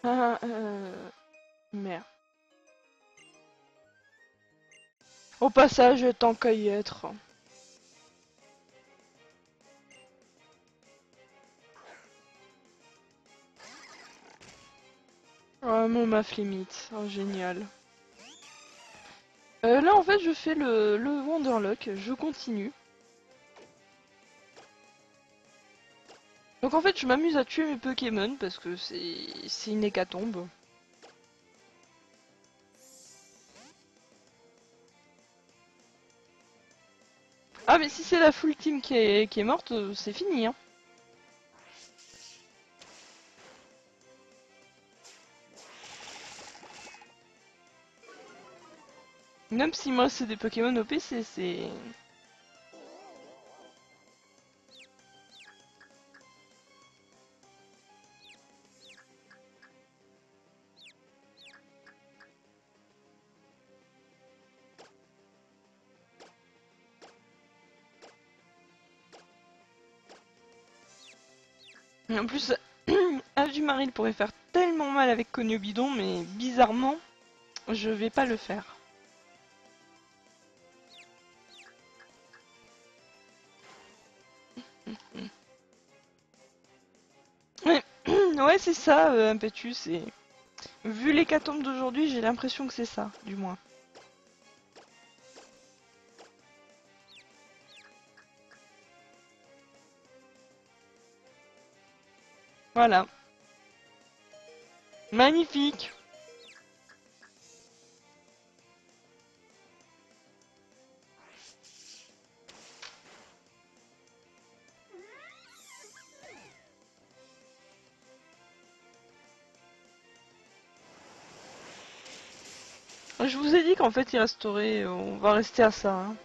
Ah, merde. Au passage, tant qu'à y être. Ah, mon maf limite. Oh, génial. Là, en fait, je fais le Wanderlock. Je continue. Donc, en fait, je m'amuse à tuer mes Pokémon parce que c'est une hécatombe. Ah, mais si c'est la full team qui est morte, c'est fini, hein. Même si moi c'est des Pokémon OP, c'est... En plus, Azumarill pourrait faire tellement mal avec Bidon, mais bizarrement, je vais pas le faire. Ouais, ouais c'est ça, Impetus, et... Vu l'hécatombe d'aujourd'hui, j'ai l'impression que c'est ça, du moins. Voilà. Magnifique. Je vous ai dit qu'en fait il resterait, on va rester à ça, hein.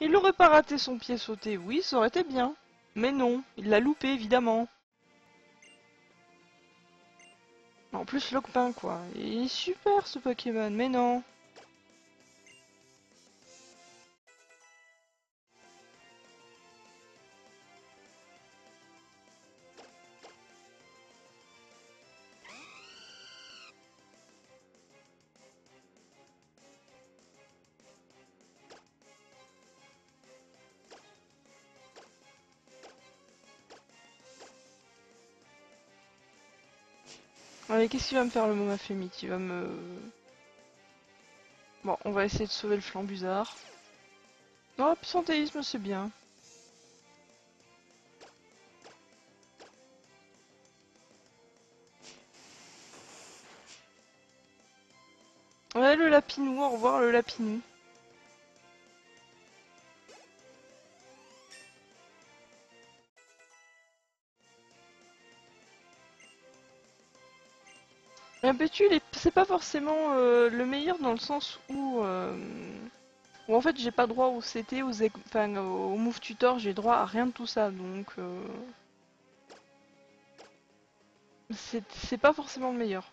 Il aurait pas raté son pied sauté, oui, ça aurait été bien. Mais non, il l'a loupé, évidemment. En plus, Lockpin, quoi. Il est super, ce Pokémon, mais non. Allez, qu'est-ce qu'il va me faire le moment Fémite? Il va me... Bon, on va essayer de sauver le flambuzard. Oh, absentéisme, c'est bien. Ouais, le lapinou, au revoir le lapinou. Impétu, c'est pas forcément le meilleur dans le sens où en fait j'ai pas droit au CT, enfin, au move tutor, j'ai droit à rien de tout ça, donc c'est pas forcément le meilleur.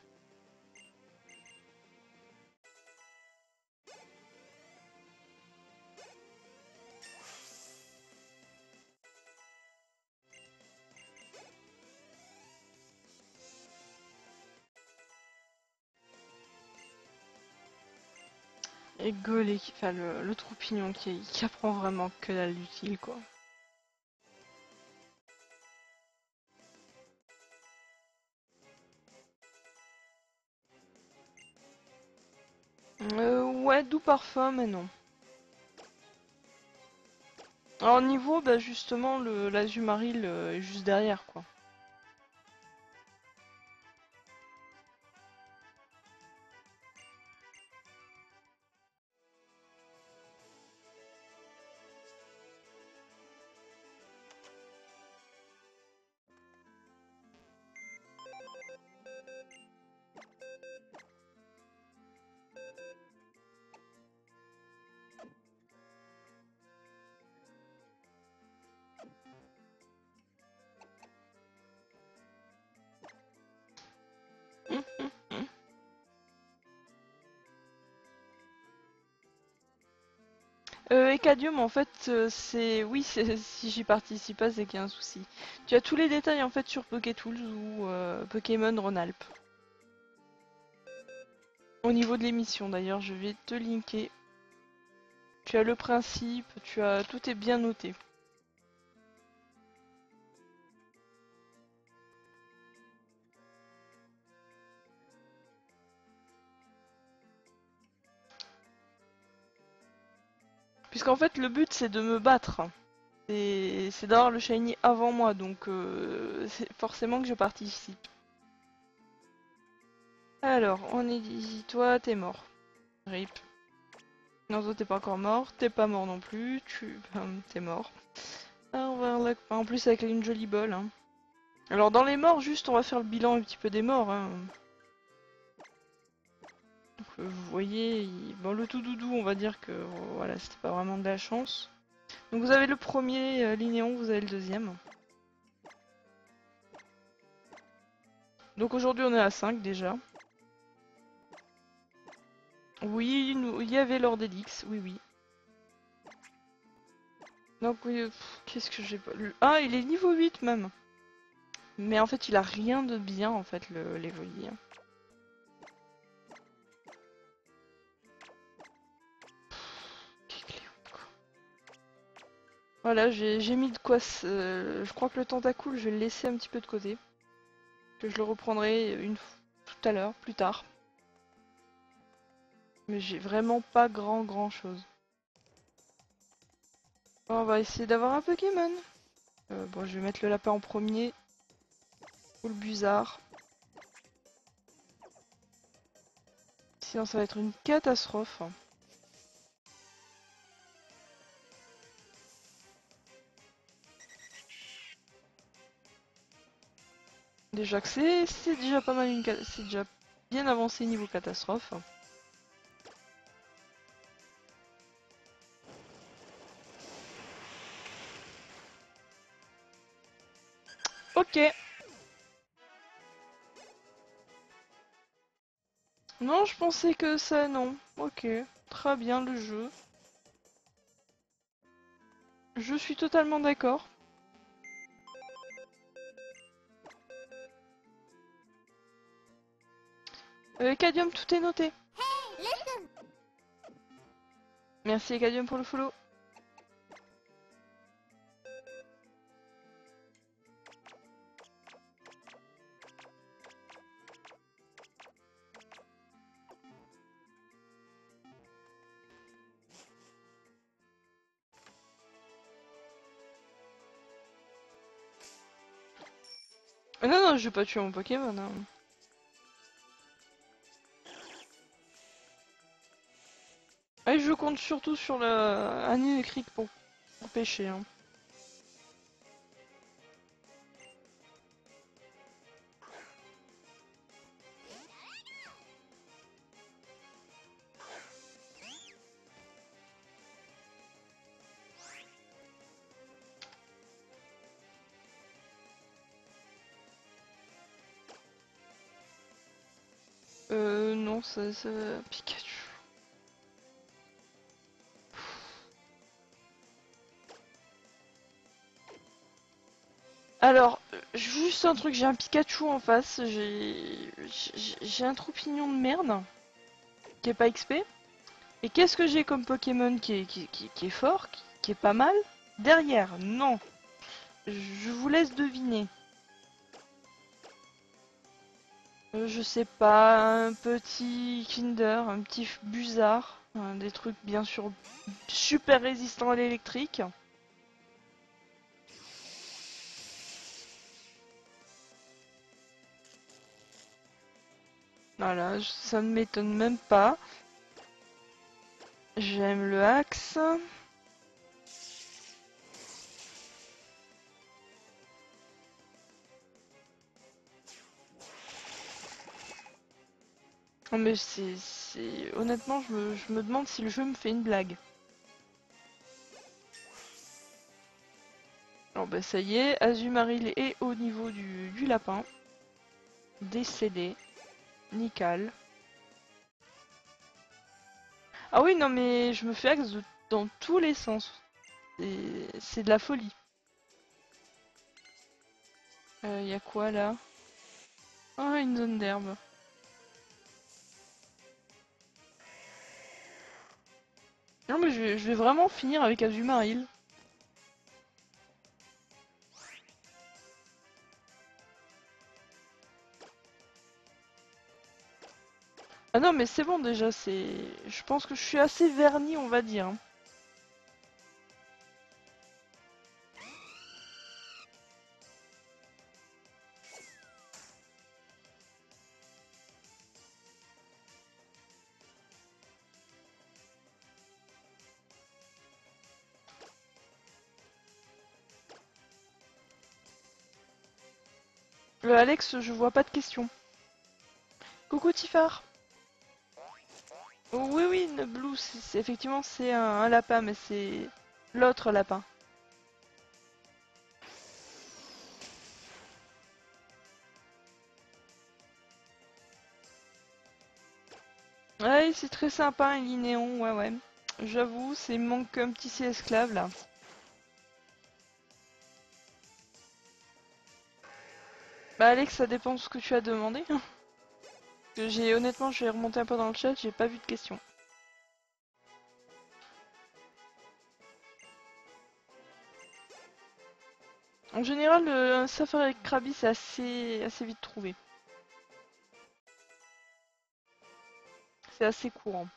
Et Golé, enfin le troupignon qui apprend vraiment que dalle l'utile quoi. Ouais, doux parfum, mais non. Alors niveau, bah justement, l'Azumaril est juste derrière quoi. Ecadium, en fait, c'est... Oui, si j'y participe pas, c'est qu'il y a un souci. Tu as tous les détails, en fait, sur Pokétools ou Pokémon Rhône-Alpes. Au niveau de l'émission, d'ailleurs, je vais te linker. Tu as le principe, tu as... Tout est bien noté. Puisqu'en fait, le but, c'est de me battre. C'est d'avoir le shiny avant moi, donc c'est forcément que je participe. Alors, on est dit, toi, t'es mort. RIP. Non, toi, t'es pas encore mort. T'es pas mort non plus. T'es mort. Ah, en plus, avec une jolie bolle. Hein. Alors, dans les morts, juste, on va faire le bilan un petit peu des morts. Hein. Donc, vous voyez, bon, le tout doudou, on va dire que voilà, c'était pas vraiment de la chance. Donc, vous avez le premier Linéon, vous avez le deuxième. Donc, aujourd'hui, on est à 5 déjà. Oui, il y avait Lord Elix, oui, oui. Donc, oui, qu'est-ce que j'ai pas... Ah, il est niveau 8 même. Mais en fait, il a rien de bien, en fait, l'Evoli. Voilà, j'ai mis de quoi... je crois que le tentacule, je vais le laisser un petit peu de côté. Que je le reprendrai tout à l'heure, plus tard. Mais j'ai vraiment pas grand chose. On va essayer d'avoir un Pokémon. Bon, je vais mettre le lapin en premier. Ou le Buzzard. Sinon, ça va être une catastrophe. Déjà que c'est déjà pas mal c'est déjà bien avancé niveau catastrophe. Ok. Non, je pensais que ça, non. Ok. Très bien le jeu. Je suis totalement d'accord. Ecadium, tout est noté. Merci Ecadium pour le follow. Non, non, je vais pas tuer mon Pokémon. Hein. Ah, je compte surtout sur un Inukrikh pour pêcher. Hein. Non, ça... Pikachu. Alors, juste un truc, j'ai un Pikachu en face, j'ai un troupignon de merde, qui est pas XP. Et qu'est-ce que j'ai comme Pokémon qui est fort, qui est pas mal? Derrière, non. Je vous laisse deviner. Je sais pas, un petit Kinder, un petit Buzzard, des trucs bien sûr super résistants à l'électrique. Voilà, ça ne m'étonne même pas. J'aime le axe. Oh, mais honnêtement, je me demande si le jeu me fait une blague. Alors bah ça y est, Azumarill est au niveau du lapin. Décédé. Nickel. Ah oui, non mais je me fais axe de dans tous les sens. C'est de la folie. Y a quoi là? Oh, une zone d'herbe. Non mais je vais vraiment finir avec Azumarill. Ah non mais c'est bon déjà, c'est... Je pense que je suis assez verni on va dire. Alex, je vois pas de questions. Coucou Tifar. Oh, oui oui, Blue, effectivement c'est un lapin mais c'est l'autre lapin. Ouais, c'est très sympa, un Linéon, ouais, ouais. J'avoue, c'est manque un petit esclave là. Bah, Alex, ça dépend de ce que tu as demandé. Honnêtement, je vais remonter un peu dans le chat, j'ai pas vu de questions. En général, un Safari avec Krabi, c'est assez vite trouvé. C'est assez courant.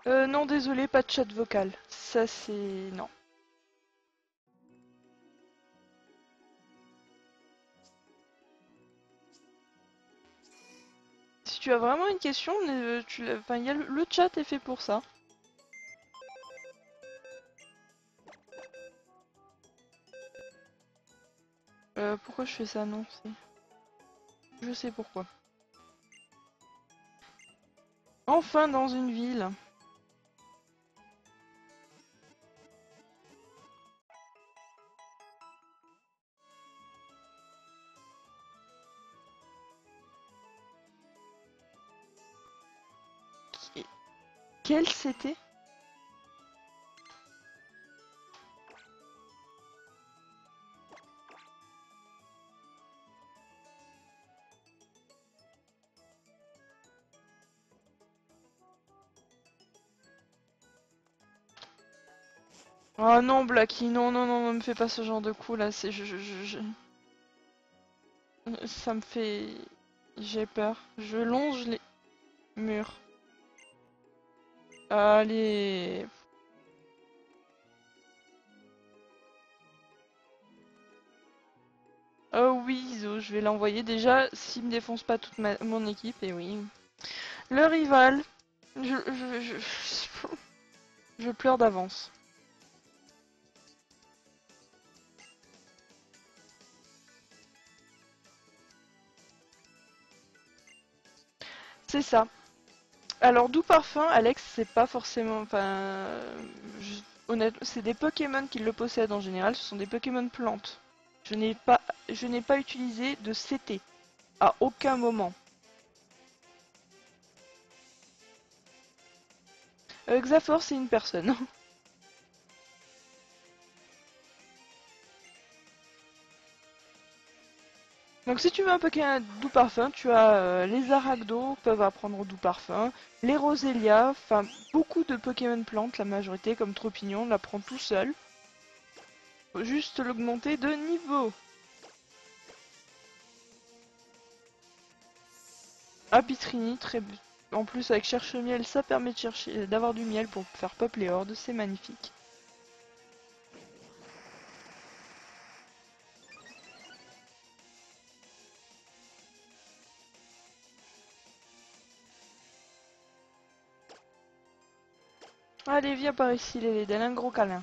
Non, désolé, pas de chat vocal. Ça, c'est... non. Si tu as vraiment une question, enfin, le chat est fait pour ça. Pourquoi je fais ça? Non, c'est... Je sais pourquoi. Enfin dans une ville. Quel c'était? Oh non, Blacky, non, non, non, ne me fais pas ce genre de coup là, c'est... Ça me fait... J'ai peur. Je longe les murs. Allez... Oh oui, Zo, je vais l'envoyer déjà, s'il me défonce pas toute mon équipe, et oui. Le rival. Je pleure d'avance. C'est ça. Alors, Doux Parfum, Alex, c'est pas forcément... Enfin... Honnêtement, c'est des Pokémon qui le possèdent en général, ce sont des Pokémon plantes. Je n'ai pas utilisé de CT. À aucun moment. Xafor, c'est une personne. Donc si tu veux un Pokémon doux parfum, tu as les Aragdos peuvent apprendre doux parfum, les Roselia, enfin beaucoup de Pokémon plantes, la majorité comme Tropignon l'apprend tout seul. Faut juste l'augmenter de niveau. Abitrini, en plus avec cherche-miel, ça permet de chercher d'avoir du miel pour faire pop les hordes, c'est magnifique. Allez, viens par ici, Lélé, donne un gros câlin.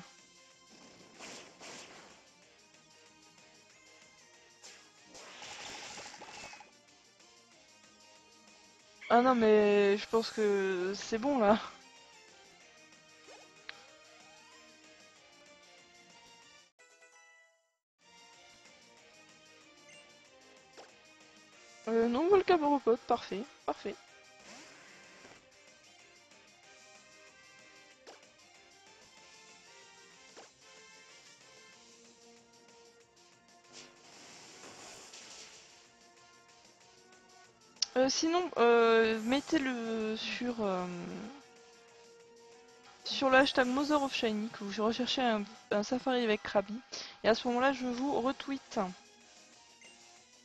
Ah non mais je pense que c'est bon là. Non, Volcabropot, parfait, parfait. Sinon, mettez-le sur le hashtag Mother of Shiny que vous recherchez un safari avec Krabi. Et à ce moment-là, je vous retweet.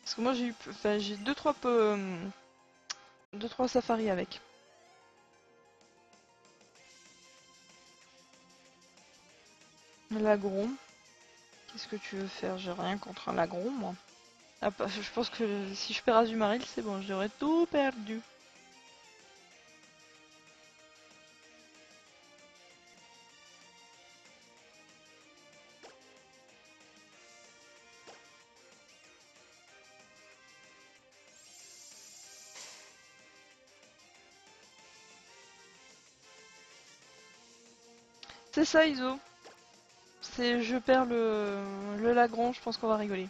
Parce que moi j'ai eu, enfin, j'ai deux trois safaris avec. Lagron. Qu'est-ce que tu veux faire? J'ai rien contre un lagron, moi. Ah, je pense que si je perds Azumarill, c'est bon, j'aurais tout perdu. C'est ça, Iso. C'est je perds le lagron, je pense qu'on va rigoler.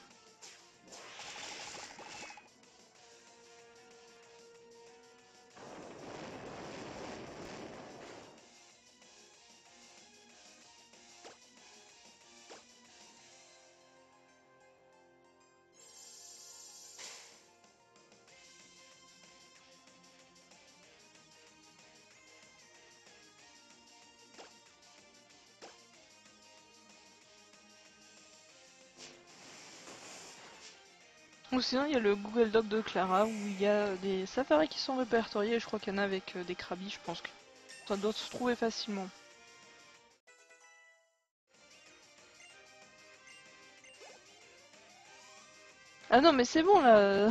Ou sinon, il y a le Google Doc de Clara où il y a des safaris qui sont répertoriés. Je crois qu'il y en a avec des Krabby, je pense que ça doit se trouver facilement. Ah non, mais c'est bon là.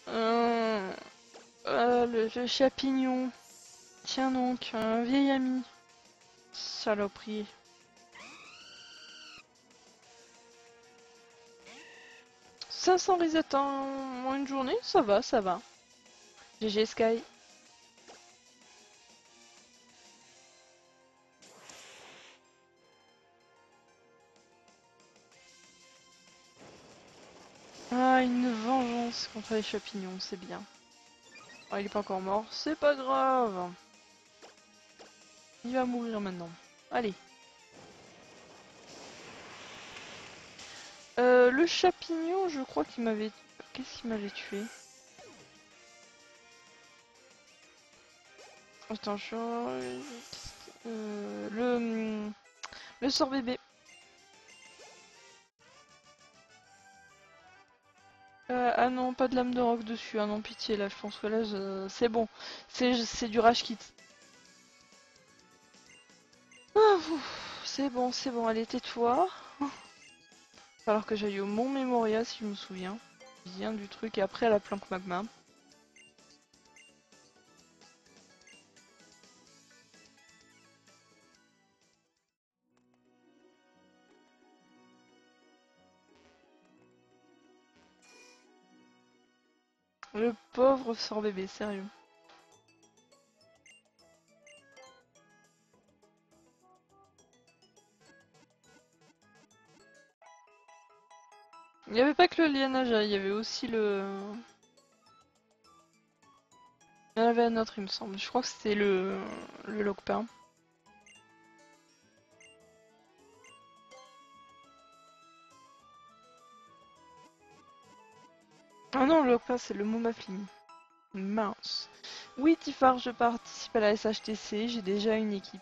Euh, le chapignon. Tiens donc, un vieil ami. Saloperie. « 500 resets en une journée, ça va, ça va. GG Sky. Ah, une vengeance contre les champignons, c'est bien. Oh, il est pas encore mort, c'est pas grave. Il va mourir maintenant. Allez. Le champignon, je crois qu'il m'avait... Qu'est-ce qu'il m'avait tué? Attends, je suis... Le sort bébé. Ah non, pas de lame de roc dessus. Ah non, pitié, là, je pense que là, c'est bon. C'est du rage kit. Ah, c'est bon, allez, tais-toi. Alors que j'aille au Mont Memoria, si je me souviens. Bien du truc, et après à la planque magma. Le pauvre sort bébé, sérieux. Il n'y avait pas que le Lianaja, il y avait aussi le... Il y en avait un autre, il me semble. Je crois que c'était le Lockpain. Ah non, le Lockpain, c'est le Momafling. Mince. Oui, Tifar, je participe à la SHTC, j'ai déjà une équipe.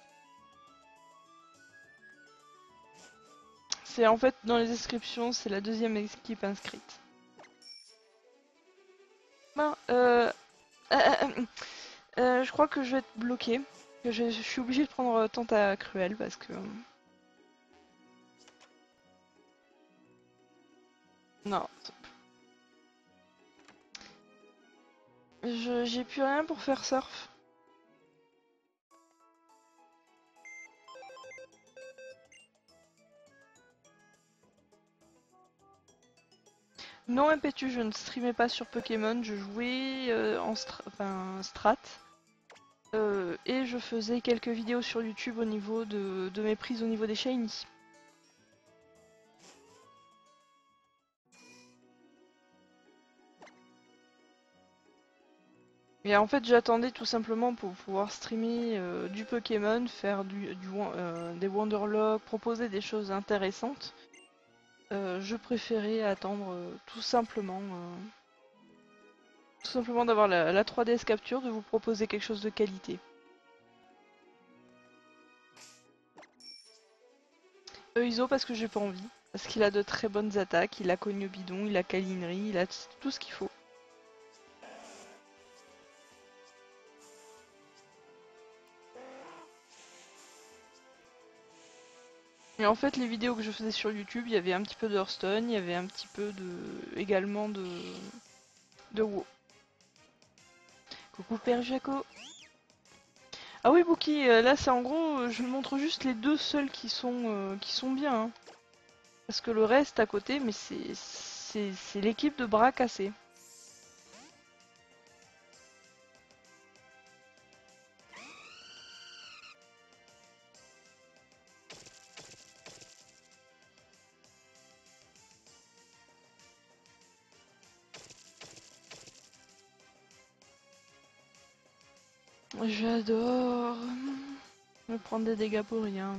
C'est en fait, dans les inscriptions, c'est la deuxième équipe inscrite. Ben, je crois que je vais être bloquée. Je suis obligée de prendre Tante à Cruel parce que... Non. J'ai plus rien pour faire surf. Non, Impétu, je ne streamais pas sur Pokémon, je jouais en strat. Et je faisais quelques vidéos sur YouTube au niveau de mes prises au niveau des shiny. Et en fait, j'attendais tout simplement pour pouvoir streamer du Pokémon, faire des Wanderlocks, proposer des choses intéressantes. Je préférais attendre tout simplement. Tout simplement d'avoir la 3DS Capture, de vous proposer quelque chose de qualité. Iso parce que j'ai pas envie. Parce qu'il a de très bonnes attaques, il a Cogno Bidon, il a Câlinerie, il a tout ce qu'il faut. Et en fait, les vidéos que je faisais sur YouTube, il y avait un petit peu de Hearthstone, il y avait un petit peu également de WoW. Coucou Père Jaco. Ah oui, Bookie, là c'est en gros, je montre juste les deux seuls qui sont bien. Hein. Parce que le reste à côté, mais c'est l'équipe de bras cassés. J'adore me prendre des dégâts pour rien.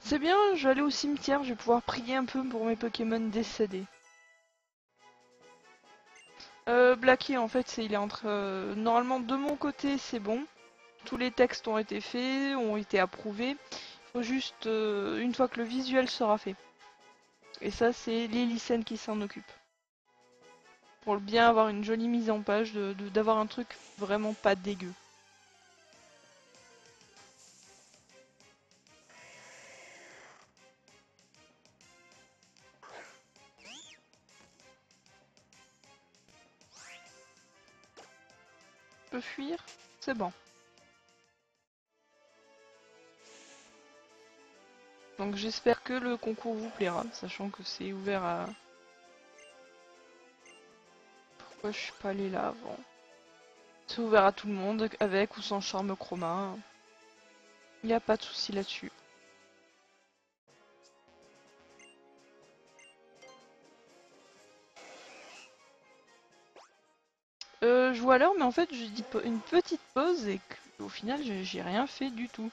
C'est bien, je vais aller au cimetière, je vais pouvoir prier un peu pour mes Pokémon décédés. Blackie en fait, il est entre... normalement de mon côté c'est bon. Tous les textes ont été faits, ont été approuvés. Il faut juste une fois que le visuel sera fait. Et ça c'est Lillicen qui s'en occupe. Pour bien avoir une jolie mise en page, d'avoir un truc vraiment pas dégueu. Je peux fuir, c'est bon. Donc j'espère que le concours vous plaira, sachant que c'est ouvert à... Pourquoi je suis pas allée là avant? C'est ouvert à tout le monde, avec ou sans charme chroma. Il n'y a pas de souci là-dessus. Je vois l'heure, mais en fait, je dis une petite pause et qu'au final, j'ai rien fait du tout.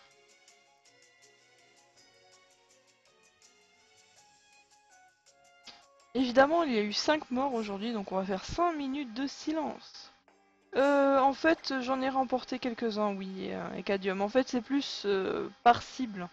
Évidemment, il y a eu 5 morts aujourd'hui, donc on va faire 5 minutes de silence. En fait, j'en ai remporté quelques-uns, oui, et Cadium. En fait, c'est plus par cible.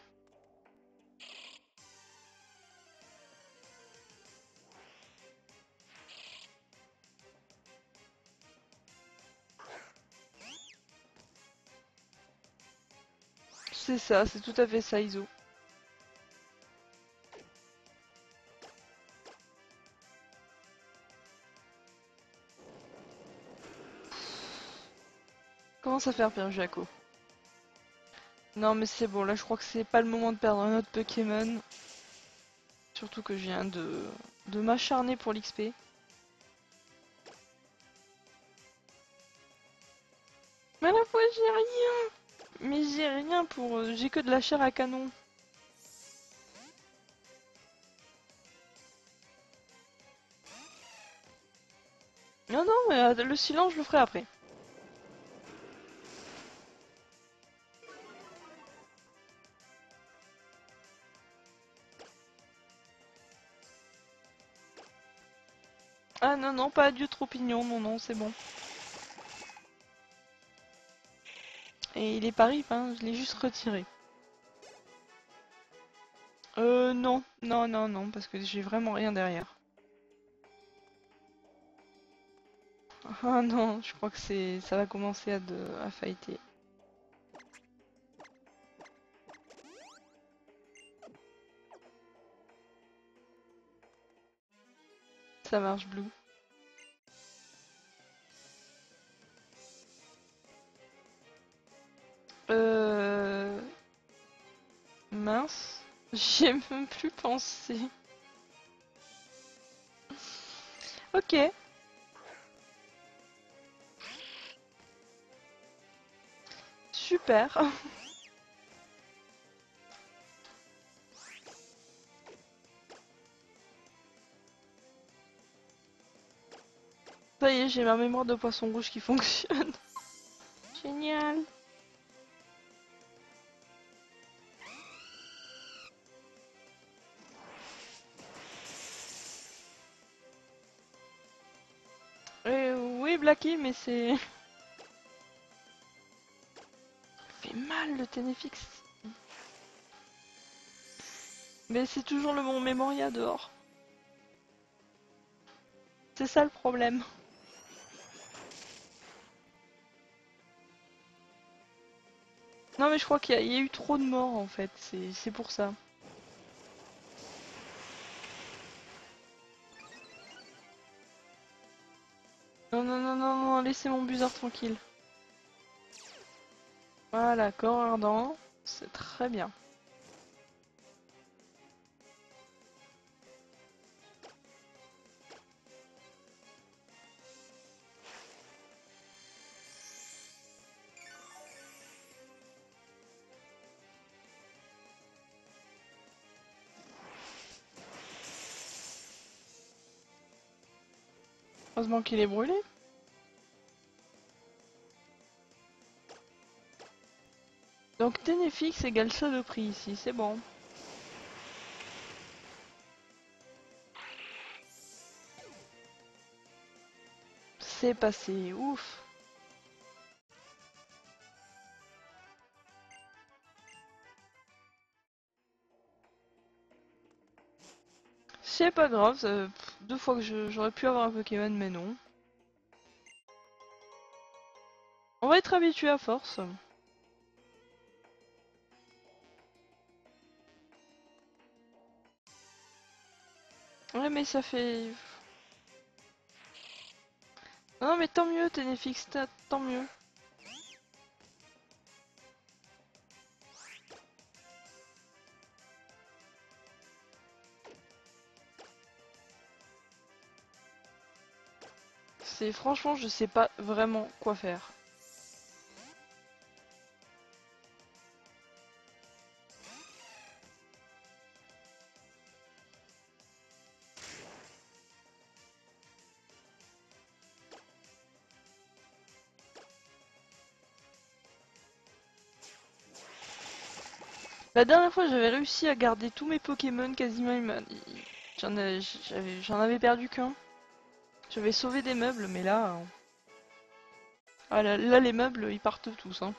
C'est ça, c'est tout à fait ça, Iso. Comment ça faire, Pierre Jaco? Non, mais c'est bon, là, je crois que c'est pas le moment de perdre un autre Pokémon. Surtout que je viens de m'acharner pour l'XP. Mais à la fois, j'ai rien. Mais j'ai rien pour... j'ai que de la chair à canon. Non, non, mais le silence, je le ferai après. Ah non, non, pas adieu trop pignon, non, non, c'est bon. Et il est pas rip, hein, je l'ai juste retiré. Non, non, non, non, parce que j'ai vraiment rien derrière. Ah non, je crois que ça va commencer à fighter. Ça marche, Blue. Euh... Mince. J'y ai même plus pensé. Ok. Super. Ça y est, j'ai ma mémoire de poisson rouge qui fonctionne. Génial. Oui, Blacky, mais c'est... Ça fait mal le Ténéfix. Mais c'est toujours le bon Mémoria dehors. C'est ça le problème. Non mais je crois qu'il y a eu trop de morts en fait, c'est pour ça. Non non non non non, laissez mon buzzer tranquille. Voilà, corps ardent, c'est très bien. Heureusement qu'il est brûlé. Donc Ténéfix égale Saloperie ici, c'est bon. C'est passé, ouf. C'est pas grave, deux fois que j'aurais pu avoir un Pokémon mais non. On va être habitué à force. Ouais mais ça fait... Non mais tant mieux Ténéfix, tant mieux. C'est franchement je sais pas vraiment quoi faire. La dernière fois j'avais réussi à garder tous mes Pokémon quasiment. J'en avais perdu qu'un. J'avais sauvé des meubles mais là... Ah là, les meubles ils partent tous hein.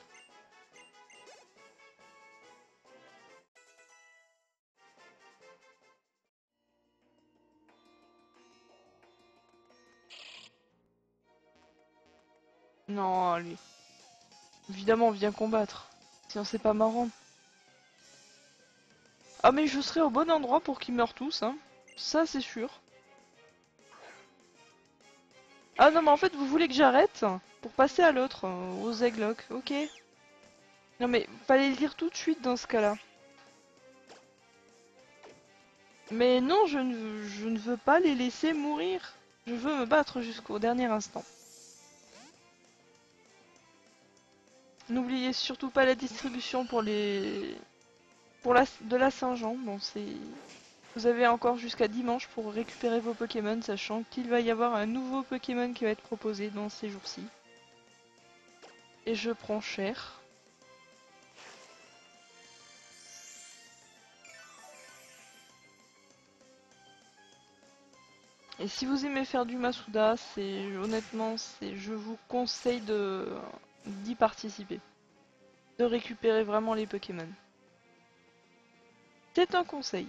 Non lui. Évidemment on vient combattre. Sinon c'est pas marrant. Ah mais je serai au bon endroit pour qu'ils meurent tous hein. Ça c'est sûr. Ah non mais en fait vous voulez que j'arrête pour passer à l'autre, aux Zeglock, ok. Non mais fallait le dire tout de suite dans ce cas-là. Mais non, je ne veux pas les laisser mourir. Je veux me battre jusqu'au dernier instant. N'oubliez surtout pas la distribution pour les... de la Saint-Jean. Bon, c'est... Vous avez encore jusqu'à dimanche pour récupérer vos Pokémon, sachant qu'il va y avoir un nouveau Pokémon qui va être proposé dans ces jours-ci. Et je prends cher. Et si vous aimez faire du Masuda, c'est honnêtement, je vous conseille d'y participer, de récupérer vraiment les Pokémon. C'est un conseil.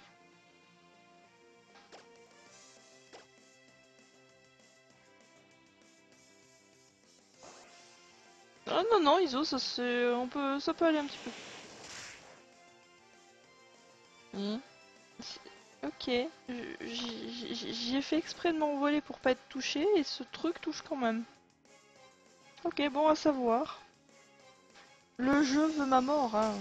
Ah non non, Iso, ça peut aller un petit peu. Hmm. Ok, j'ai fait exprès de m'envoler pour pas être touché et ce truc touche quand même. Ok, bon à savoir. Le jeu veut ma mort, hein.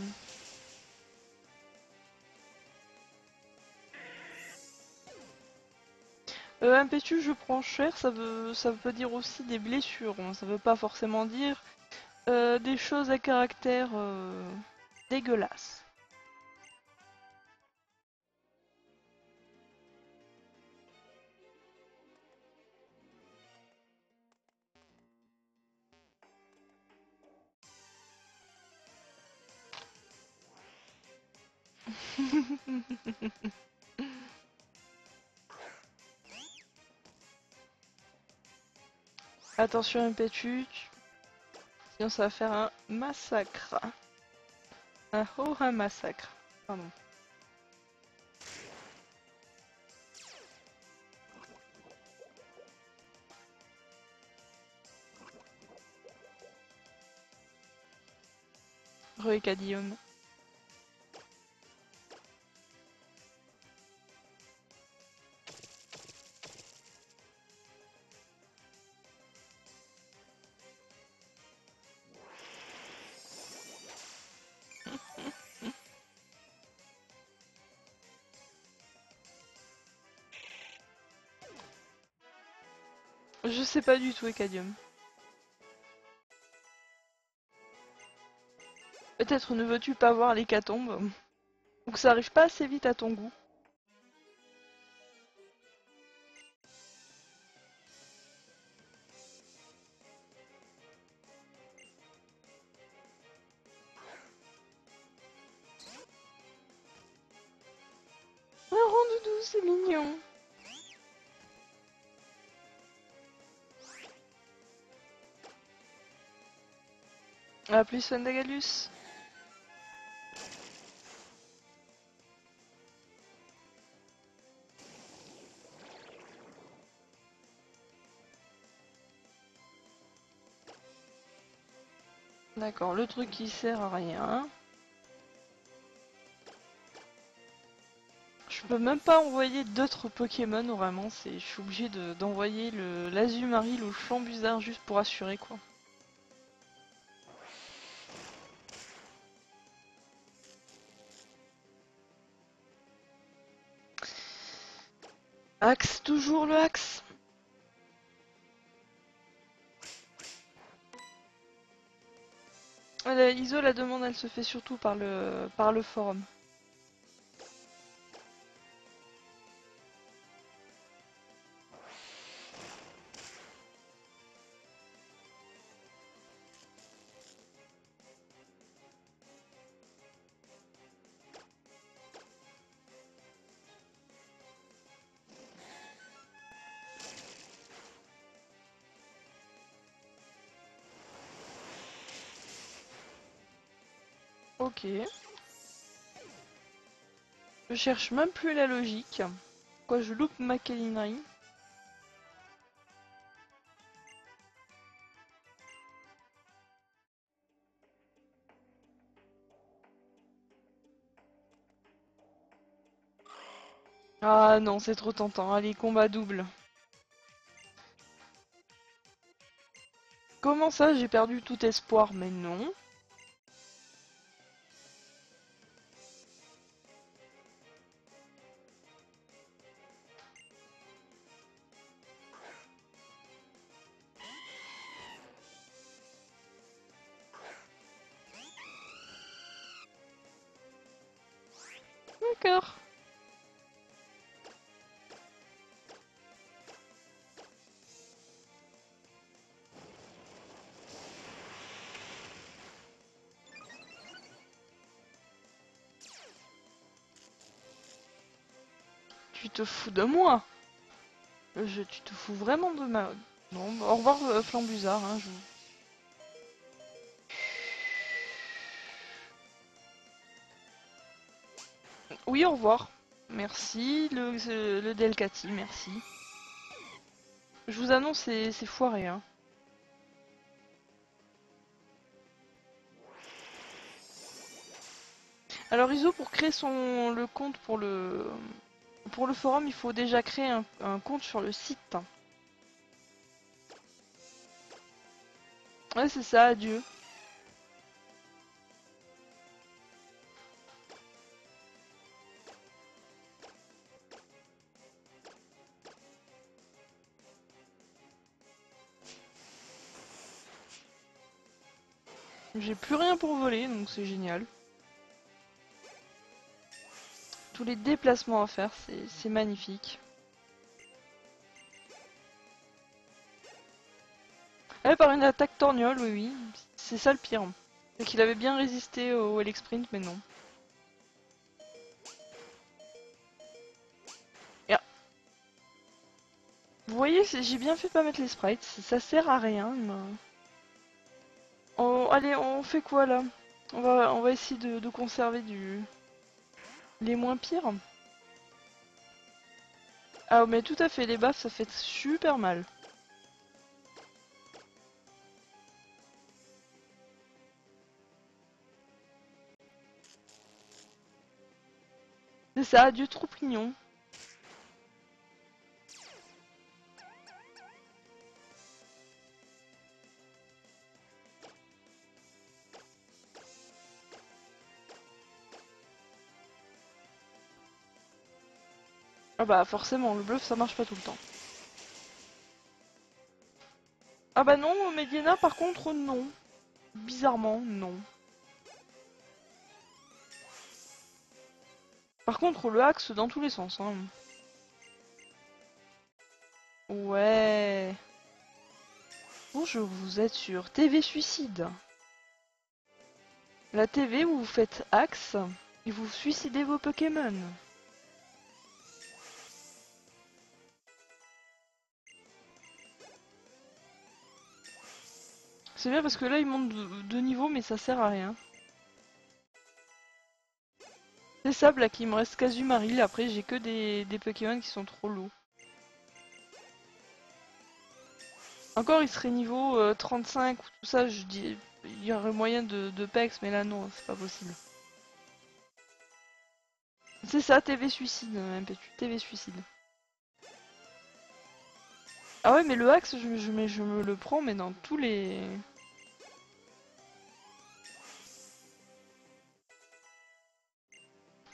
Impétueux, je prends cher, ça veut dire aussi des blessures, hein. Ça veut pas forcément dire des choses à caractère dégueulasse. Attention Impétu, sinon ça va faire un massacre. Un massacre. Pardon. Guillaume. Je sais pas du tout, Ecadium. Peut-être ne veux-tu pas voir l'hécatombe, ou que ça arrive pas assez vite à ton goût. Un rondoudou, c'est mignon. A plus, Fandagalus. D'accord, le truc qui sert à rien. Je peux même pas envoyer d'autres Pokémon, vraiment, je suis obligé d'envoyer le l'Azumarill ou le Flambuzard juste pour assurer quoi. Axe, toujours le axe. ISO, la demande, elle se fait surtout par le forum. Ok. Je cherche même plus la logique. Quoi, je loupe ma câlinerie. Ah non, c'est trop tentant. Allez, combat double. Comment ça, j'ai perdu tout espoir? Mais non. D'accord. Tu te fous de moi? Tu te fous vraiment de ma... Non, bah, au revoir Flambuzard, hein, Oui, au revoir. Merci, le Delcati, merci. Je vous annonce, c'est foiré, hein. Alors Iso, pour créer le compte pour le forum, il faut déjà créer un compte sur le site. Ouais, c'est ça, adieu. J'ai plus rien pour voler, donc c'est génial. Tous les déplacements à faire, c'est magnifique. Ah, par une attaque torgnole, oui, oui. C'est ça le pire. C'est qu'il avait bien résisté au L-Sprint, mais non. Et ah. Vous voyez j'ai bien fait de pas mettre les sprites, ça sert à rien. Mais... allez, on fait quoi là? On va essayer de conserver les moins pires. Ah mais tout à fait, les baffes ça fait super mal. C'est ça, du troupignon. Ah bah forcément, le bluff ça marche pas tout le temps. Ah bah non, Mediana par contre non. Bizarrement, non. Par contre, le axe dans tous les sens. Hein. Ouais. Bonjour, vous êtes sur TV Suicide. La TV où vous faites axe et vous suicidez vos Pokémon. C'est bien parce que là il monte de niveau mais ça sert à rien. C'est ça, Black, il me reste Kazumaril, après j'ai que des Pokémon qui sont trop lourds. Encore il serait niveau 35 ou tout ça, je dis il y aurait moyen de PEX, mais là non, c'est pas possible. C'est ça, TV suicide, MP, TV suicide. Ah ouais, mais le axe, je me le prends, mais dans tous les...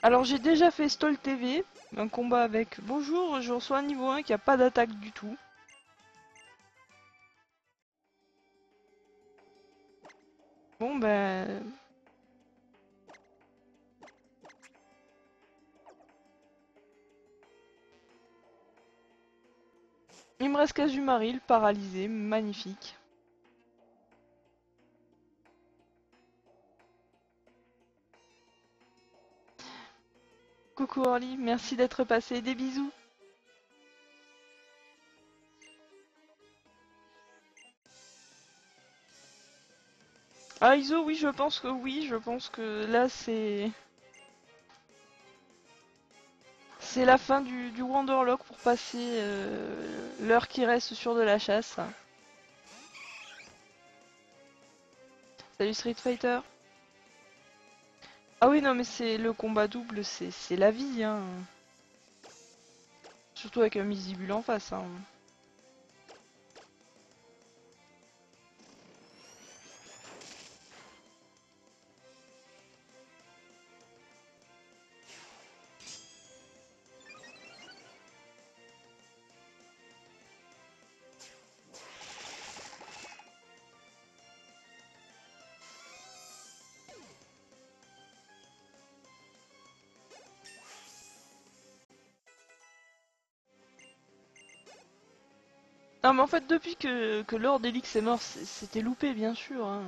Alors j'ai déjà fait Stall TV, un combat avec... Bonjour, je reçois un niveau 1 qui a pas d'attaque du tout. Bon ben... Il me reste Kazumaril, paralysé, magnifique. Coucou Orly, merci d'être passé, des bisous. Ah Iso, oui, je pense que là c'est... C'est la fin du Wanderlock pour passer l'heure qui reste sur de la chasse. Salut Street Fighter. Ah oui, non mais c'est le combat double, c'est la vie, hein. Surtout avec un Misibule en face, hein. Non mais en fait depuis que Lord Elix est mort, c'était loupé bien sûr, hein.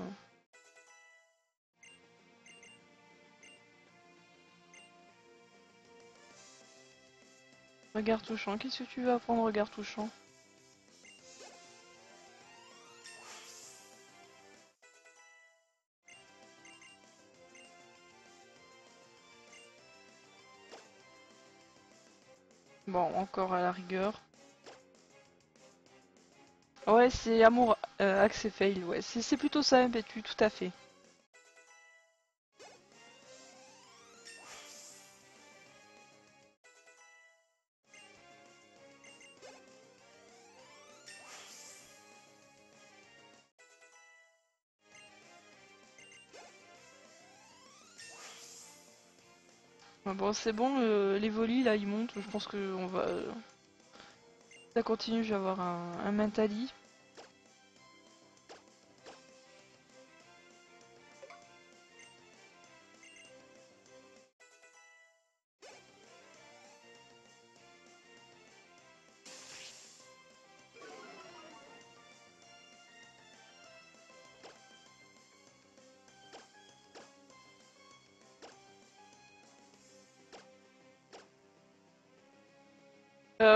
Regard touchant, qu'est-ce que tu veux apprendre regard touchant? Bon, encore à la rigueur. Ouais, c'est amour, axe et fail, ouais. C'est plutôt ça, MPTU, tout à fait. Ah bon, c'est bon, les volis là ils montent, je pense que on va... ça continue, je vais avoir un Mentali.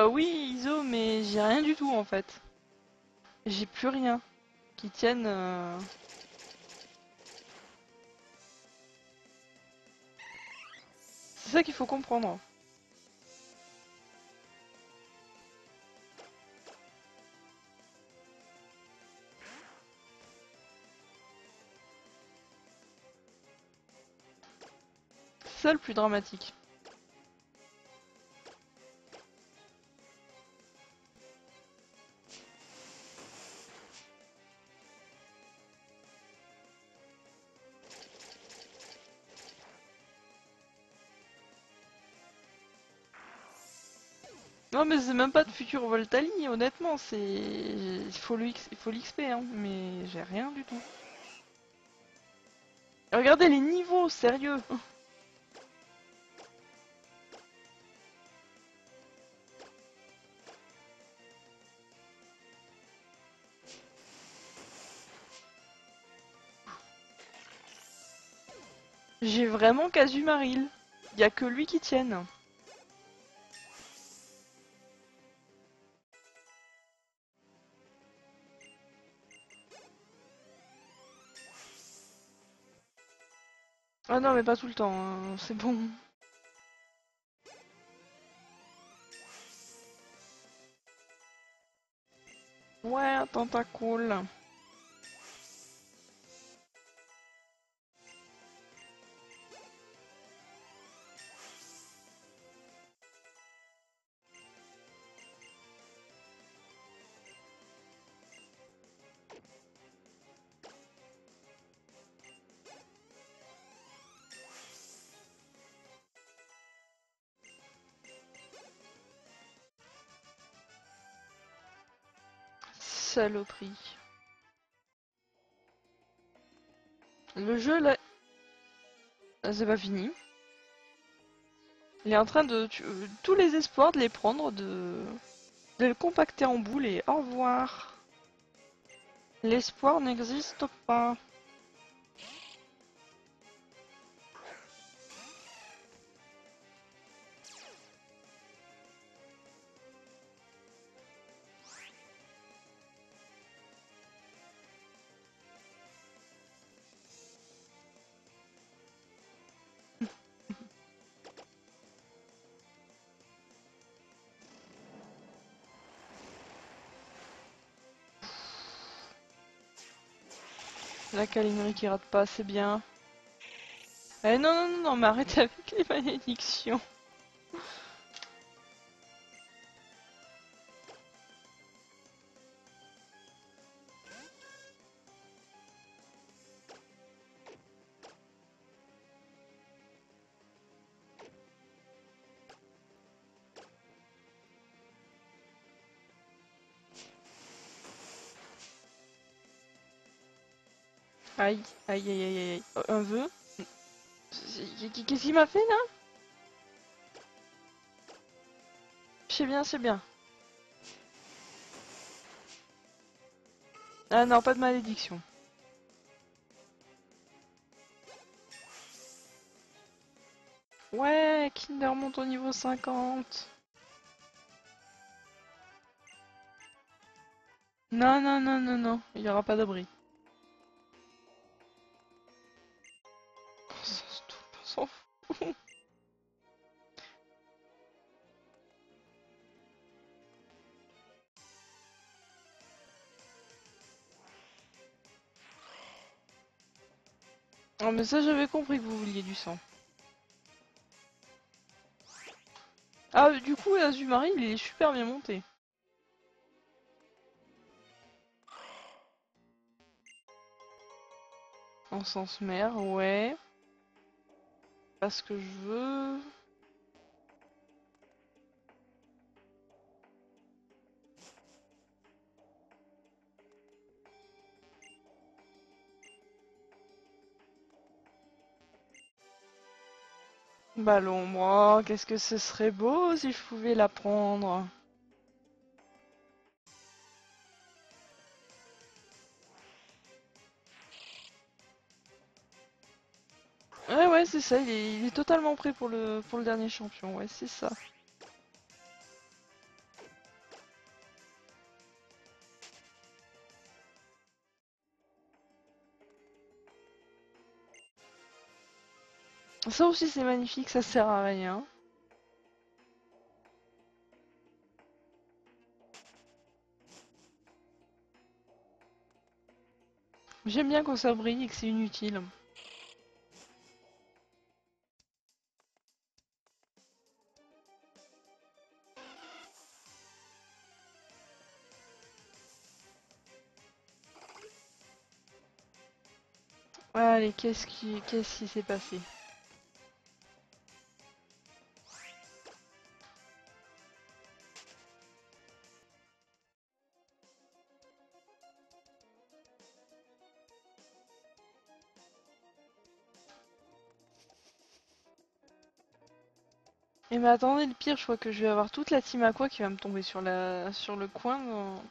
Oui, ISO, mais j'ai rien du tout en fait. J'ai plus rien qui tienne. C'est ça qu'il faut comprendre. C'est ça le plus dramatique. Non mais c'est même pas de futur Voltali, honnêtement, c'est... Il faut l'XP, hein, mais j'ai rien du tout. Regardez les niveaux, sérieux. J'ai vraiment Kazumaril. Y a que lui qui tienne. Ah non mais pas tout le temps, hein, c'est bon. Ouais, un tentacule. Saloperie. Le jeu là, c'est pas fini. Il est en train de tous les espoirs de les prendre, de le compacter en boule et au revoir. L'espoir n'existe pas. La câlinerie qui rate pas, c'est bien. Eh non, non, non, non, mais arrête avec les malédictions. Aïe, aïe, aïe, aïe, aïe. Un vœu? Qu'est-ce qu'il m'a fait là? C'est bien, c'est bien. Ah non, pas de malédiction. Ouais, Kinder monte au niveau 50. Non, non, non, non, non, il y aura pas d'abri. On s'en fout. Oh, mais ça, j'avais compris que vous vouliez du sang. Ah, du coup, Azumarill, il est super bien monté. En sens mer, ouais. Pas ce que je veux. Ballon, moi, qu'est-ce que ce serait beau si je pouvais la prendre. Ouais, ouais, c'est ça, il est totalement prêt pour le dernier champion, ouais, c'est ça. Ça aussi c'est magnifique, ça sert à rien. J'aime bien quand ça brille et que c'est inutile. Allez, qu'est-ce qui s'est passé? Et mais attendez, le pire, je crois que je vais avoir toute la team Aqua qui va me tomber sur le coin.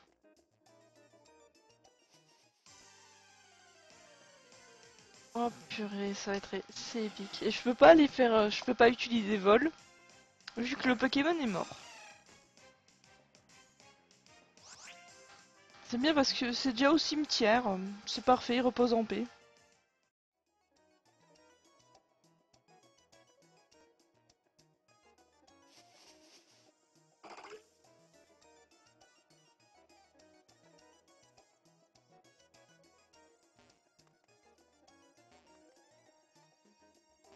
Oh purée, ça va être c'est épique. Et je peux pas les faire, je peux pas utiliser vol vu que le Pokémon est mort. C'est bien parce que c'est déjà au cimetière, c'est parfait, il repose en paix.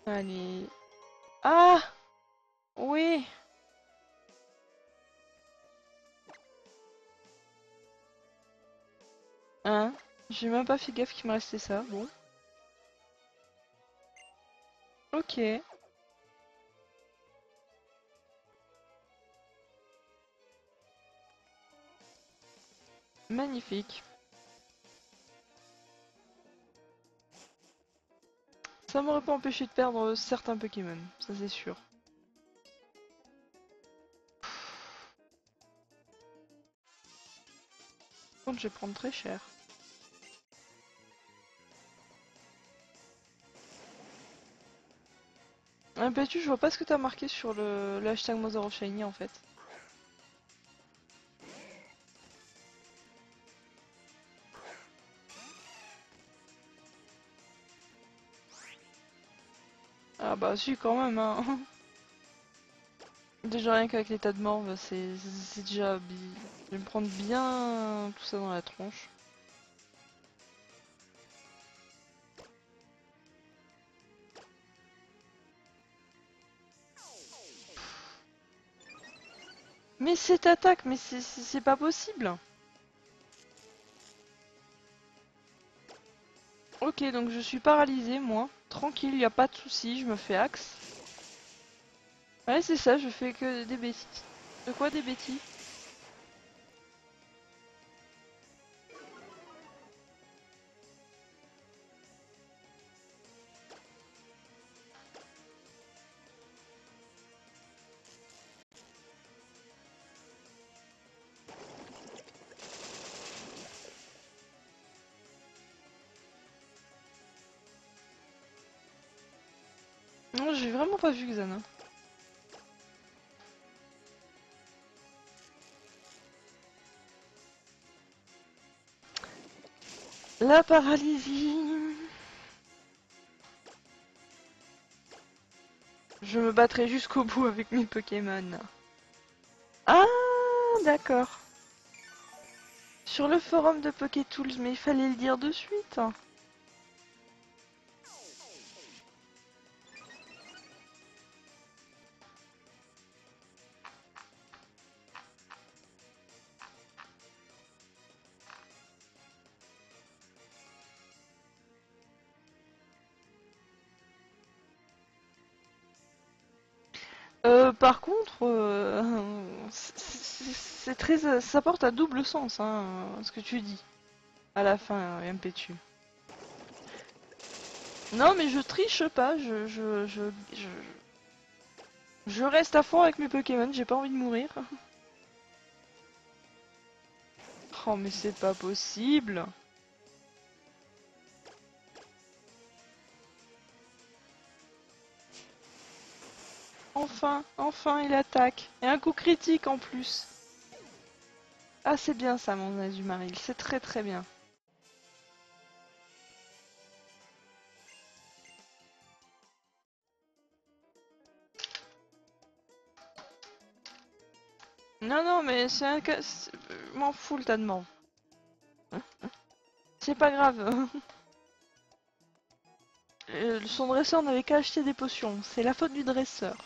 Allez. Ah! Oui! Hein? J'ai même pas fait gaffe qu'il me restait ça, bon. Ok. Magnifique. Ça m'aurait pas empêché de perdre certains Pokémon, ça c'est sûr. Par contre, je vais prendre très cher. Pétu, je vois pas ce que t'as marqué sur le hashtag Mother of Shiny en fait. Ah bah si quand même hein. Déjà rien qu'avec l'état de mort, c'est déjà... Je vais me prendre bien tout ça dans la tronche. Mais cette attaque, mais c'est pas possible. Ok, donc je suis paralysée moi. Tranquille, y a pas de souci, je me fais axe. Ouais c'est ça, je fais que des bêtises. De quoi des bêtises? Non, j'ai vraiment pas vu Xana. La paralysie. Je me battrai jusqu'au bout avec mes Pokémon. Ah, d'accord. Sur le forum de PokéTools, mais il fallait le dire de suite. Par contre, c'est très, ça porte à double sens, hein, ce que tu dis à la fin, MPTU. Non, mais je triche pas, je reste à fond avec mes Pokémon, j'ai pas envie de mourir. Oh, mais c'est pas possible. Enfin, enfin, il attaque. Et un coup critique en plus. Ah, c'est bien ça, mon Azumaril, c'est très très bien. Non, non, mais c'est un cas... M'en fous le tas de morts. C'est pas grave. Son dresseur n'avait qu'à acheter des potions. C'est la faute du dresseur.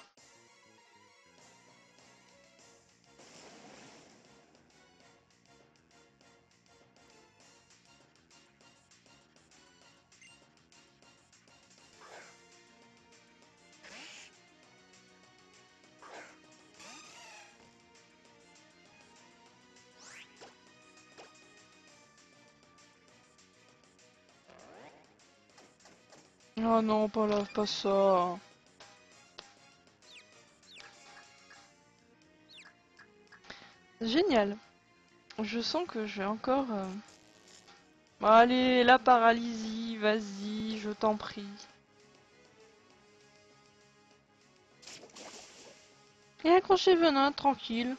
Oh non, pas là, pas ça. Génial. Je sens que je vais encore... Bon, allez, la paralysie, vas-y, je t'en prie. Et accrochez venin, tranquille.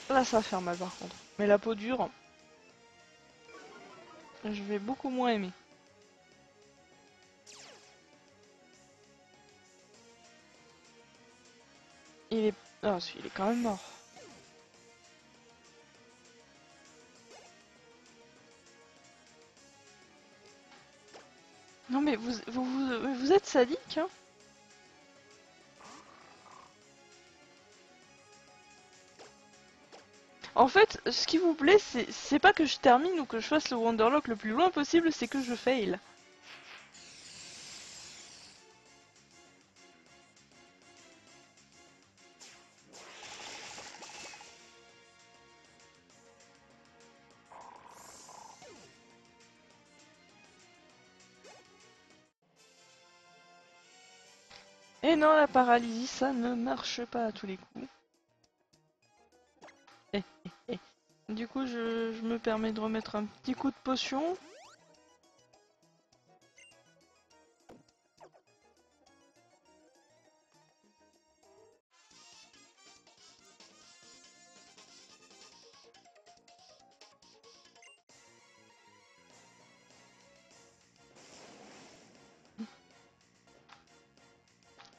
Là, ça va faire mal par contre. Mais la peau dure, je vais beaucoup moins aimer. Il est... Ah, il est quand même mort. Non mais vous êtes sadique, hein. En fait, ce qui vous plaît, c'est pas que je termine ou que je fasse le Wonderlock le plus loin possible, c'est que je fail. Et non, la paralysie, ça ne marche pas à tous les coups. Eh, eh. Du coup, je me permets de remettre un petit coup de potion.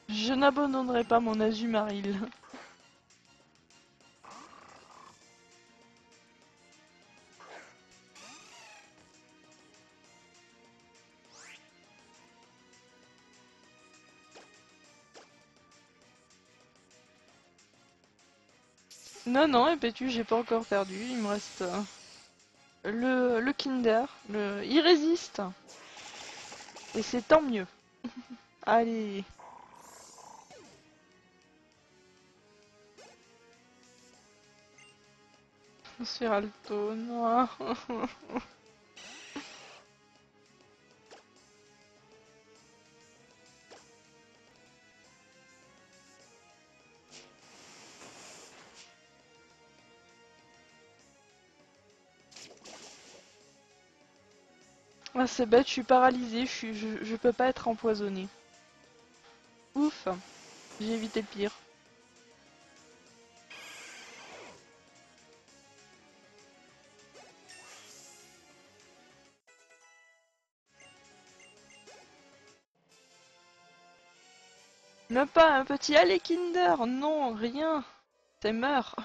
Je n'abandonnerai pas mon Azumarill. Non, non, Epétu, j'ai pas encore perdu. Il me reste le Kinder. Il résiste. Et c'est tant mieux. Allez. Sferalto, non. Ah, c'est bête, je suis paralysée, je peux pas être empoisonnée. Ouf, j'ai évité le pire. Même pas un petit allez Kinder, non, rien. T'es meurs.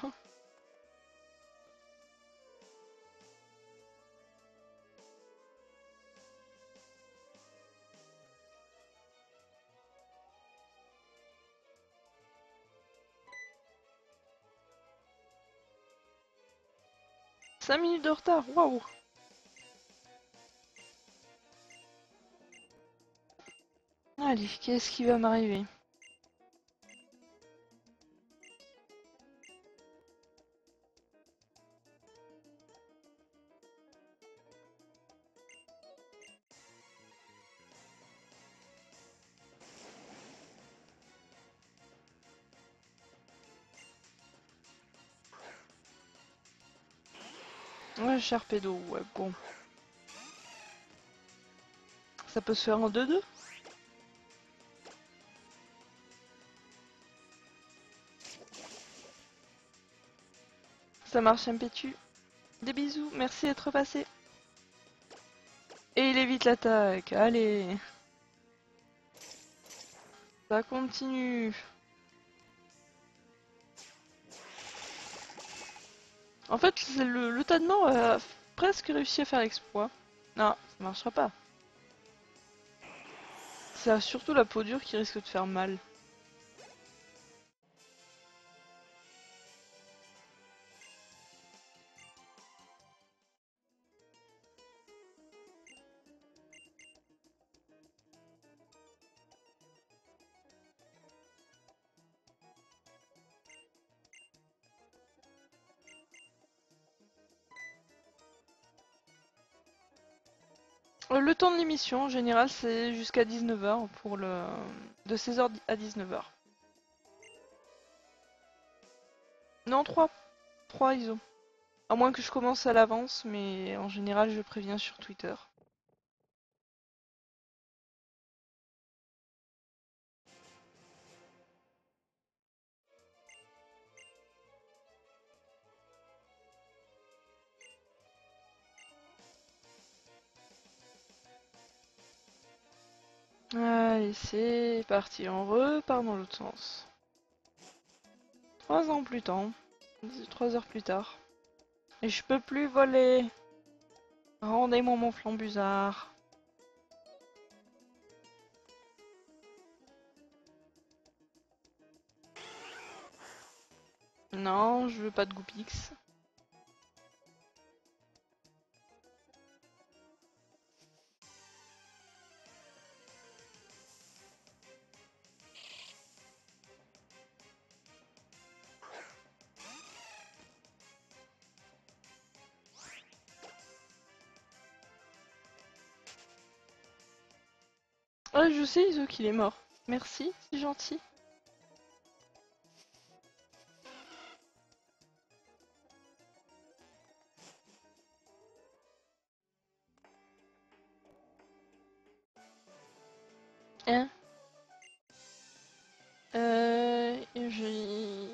5 minutes de retard, waouh. Allez, qu'est-ce qui va m'arriver? Ouais, Sharpedo, ouais, bon. Ça peut se faire en 2-2? Ça marche, Impétu. Des bisous, merci d'être passé. Et il évite l'attaque, allez. Ça continue. En fait, le tas de mort a presque réussi à faire l'exploit. Non, ça marchera pas. C'est surtout la peau dure qui risque de faire mal. Le temps de l'émission, en général, c'est jusqu'à 19 h pour le... de 16 h à 19 h. Non, 3. 3 ISO. À moins que je commence à l'avance, mais en général, je préviens sur Twitter. Allez, c'est parti. On repart dans l'autre sens. 3 ans plus tard. 3 heures plus tard. Et je peux plus voler. Rendez-moi mon flambusard. Non, je veux pas de Goopix. Ah, je sais, Iso, qu'il est mort. Merci, c'est gentil. Hein? J'ai...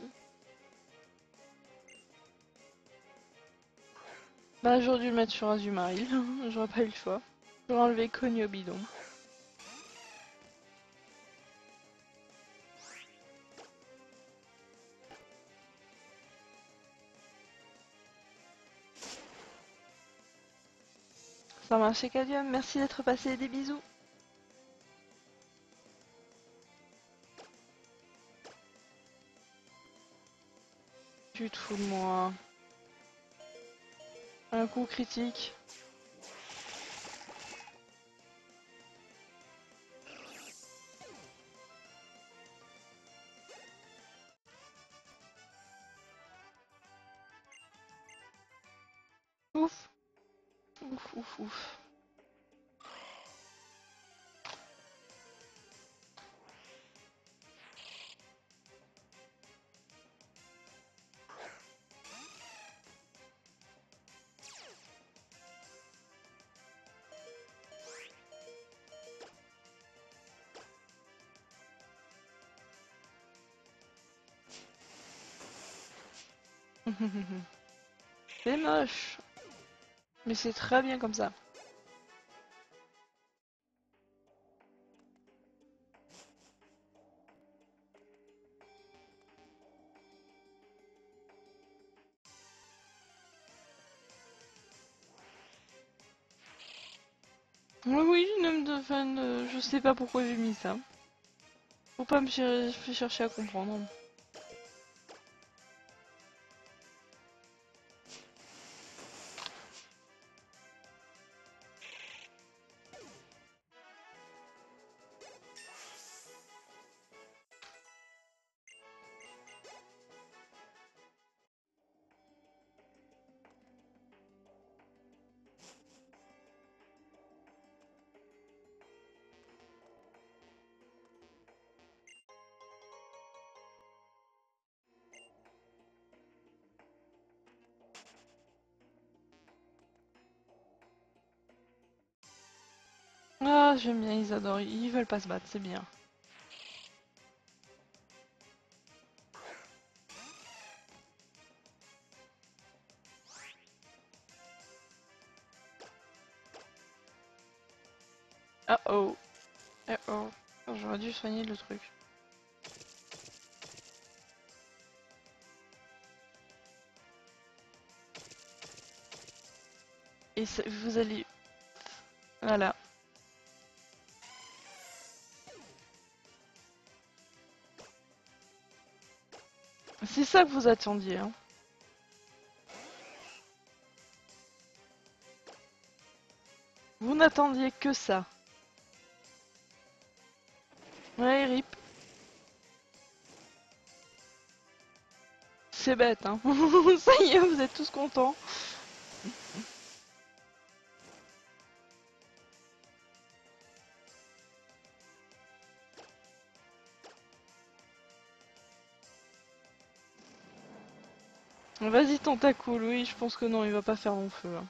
Bah, j'aurais dû le mettre sur Azumarill. J'aurais pas eu le choix. J'aurais enlevé Connie au bidon. Ça marche, Cadium. Merci d'être passé. Des bisous. Tu te fous de moi. Un coup critique. Ouf. Ouf, ouf, ouf. C'est moche. Mais c'est très bien comme ça. Oui, oui, je sais pas pourquoi j'ai mis ça. Faut pas me chercher à comprendre. Ah, j'aime bien, ils adorent. Ils veulent pas se battre, c'est bien. Ah oh. Ah oh. J'aurais dû soigner le truc. Et vous allez... Voilà. C'est ça que vous attendiez, hein. Vous n'attendiez que ça. Ouais, rip. C'est bête, hein. Ça y est, vous êtes tous contents. Vas-y, Tentacool, oui, je pense que non, il va pas faire long feu, hein.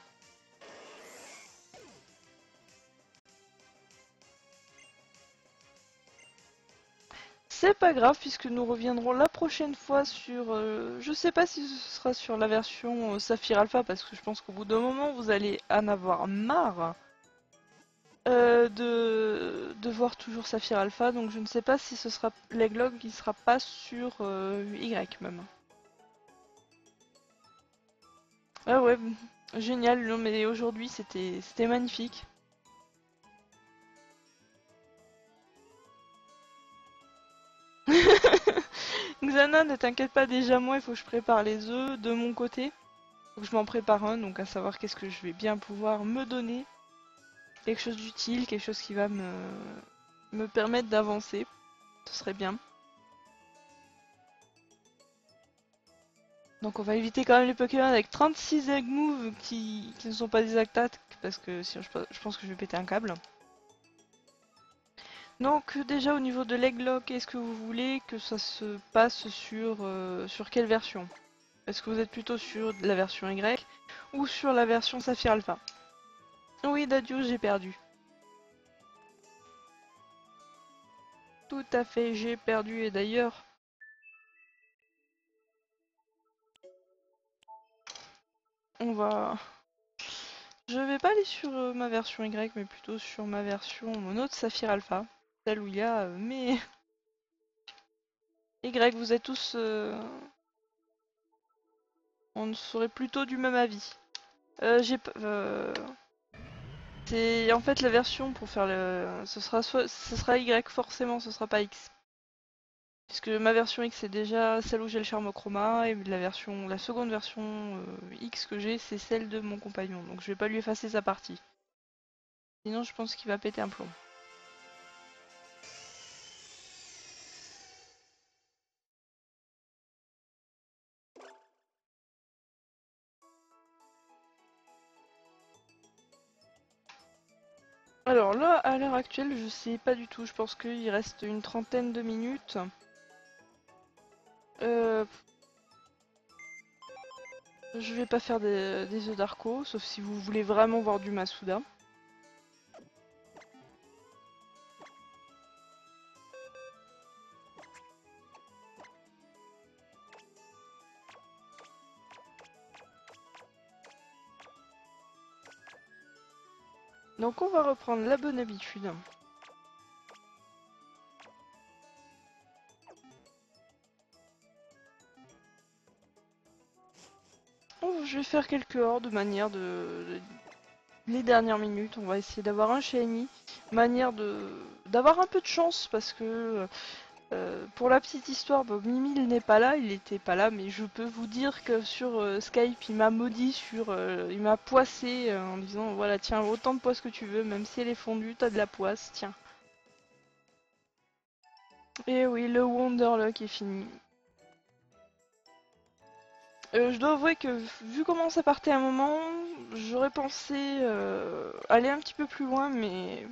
C'est pas grave puisque nous reviendrons la prochaine fois sur... je sais pas si ce sera sur la version Saphir Alpha parce que je pense qu'au bout d'un moment vous allez en avoir marre de voir toujours Saphir Alpha, donc je ne sais pas si ce sera l'Egglog qui sera pas sur Y même. Ah ouais, génial, non mais aujourd'hui c'était magnifique. Xana, ne t'inquiète pas, déjà moi il faut que je prépare les œufs de mon côté. Faut que je m'en prépare un, donc à savoir qu'est-ce que je vais bien pouvoir me donner. Quelque chose d'utile, quelque chose qui va me permettre d'avancer. Ce serait bien. Donc on va éviter quand même les Pokémon avec 36 egg moves qui ne sont pas des attaques parce que sinon je pense que je vais péter un câble. Donc déjà au niveau de l'Egglog, est-ce que vous voulez que ça se passe sur quelle version? Est-ce que vous êtes plutôt sur la version Y ou sur la version Saphir Alpha? Oui, Dadius, j'ai perdu. Tout à fait, j'ai perdu et d'ailleurs... On va... Je vais pas aller sur ma version Y, mais plutôt sur ma version, mon autre Saphir Alpha. Celle où il y a mes... Y, vous êtes tous... on serait plutôt du même avis. C'est en fait la version pour faire le... Ce sera Y forcément, ce sera pas X. Puisque ma version X c'est déjà celle où j'ai le Charmochroma et la seconde version X que j'ai c'est celle de mon compagnon. Donc je vais pas lui effacer sa partie. Sinon je pense qu'il va péter un plomb. Alors là, à l'heure actuelle, je sais pas du tout. Je pense qu'il reste une trentaine de minutes. Euh, je vais pas faire des œufs d'Arco, sauf si vous voulez vraiment voir du Masuda. Donc on va reprendre la bonne habitude. Je vais faire quelques ordres de manière les dernières minutes. On va essayer d'avoir un shiny, manière d'avoir un peu de chance parce que pour la petite histoire, Bob Mimi il n'est pas là, il était pas là, mais je peux vous dire que sur Skype il m'a maudit il m'a poissé en disant voilà tiens autant de poisse que tu veux, même si elle est fondue, t'as de la poisse, tiens. Et oui, le Wonderluck est fini. Je dois avouer que vu comment ça partait à un moment, j'aurais pensé aller un petit peu plus loin, mais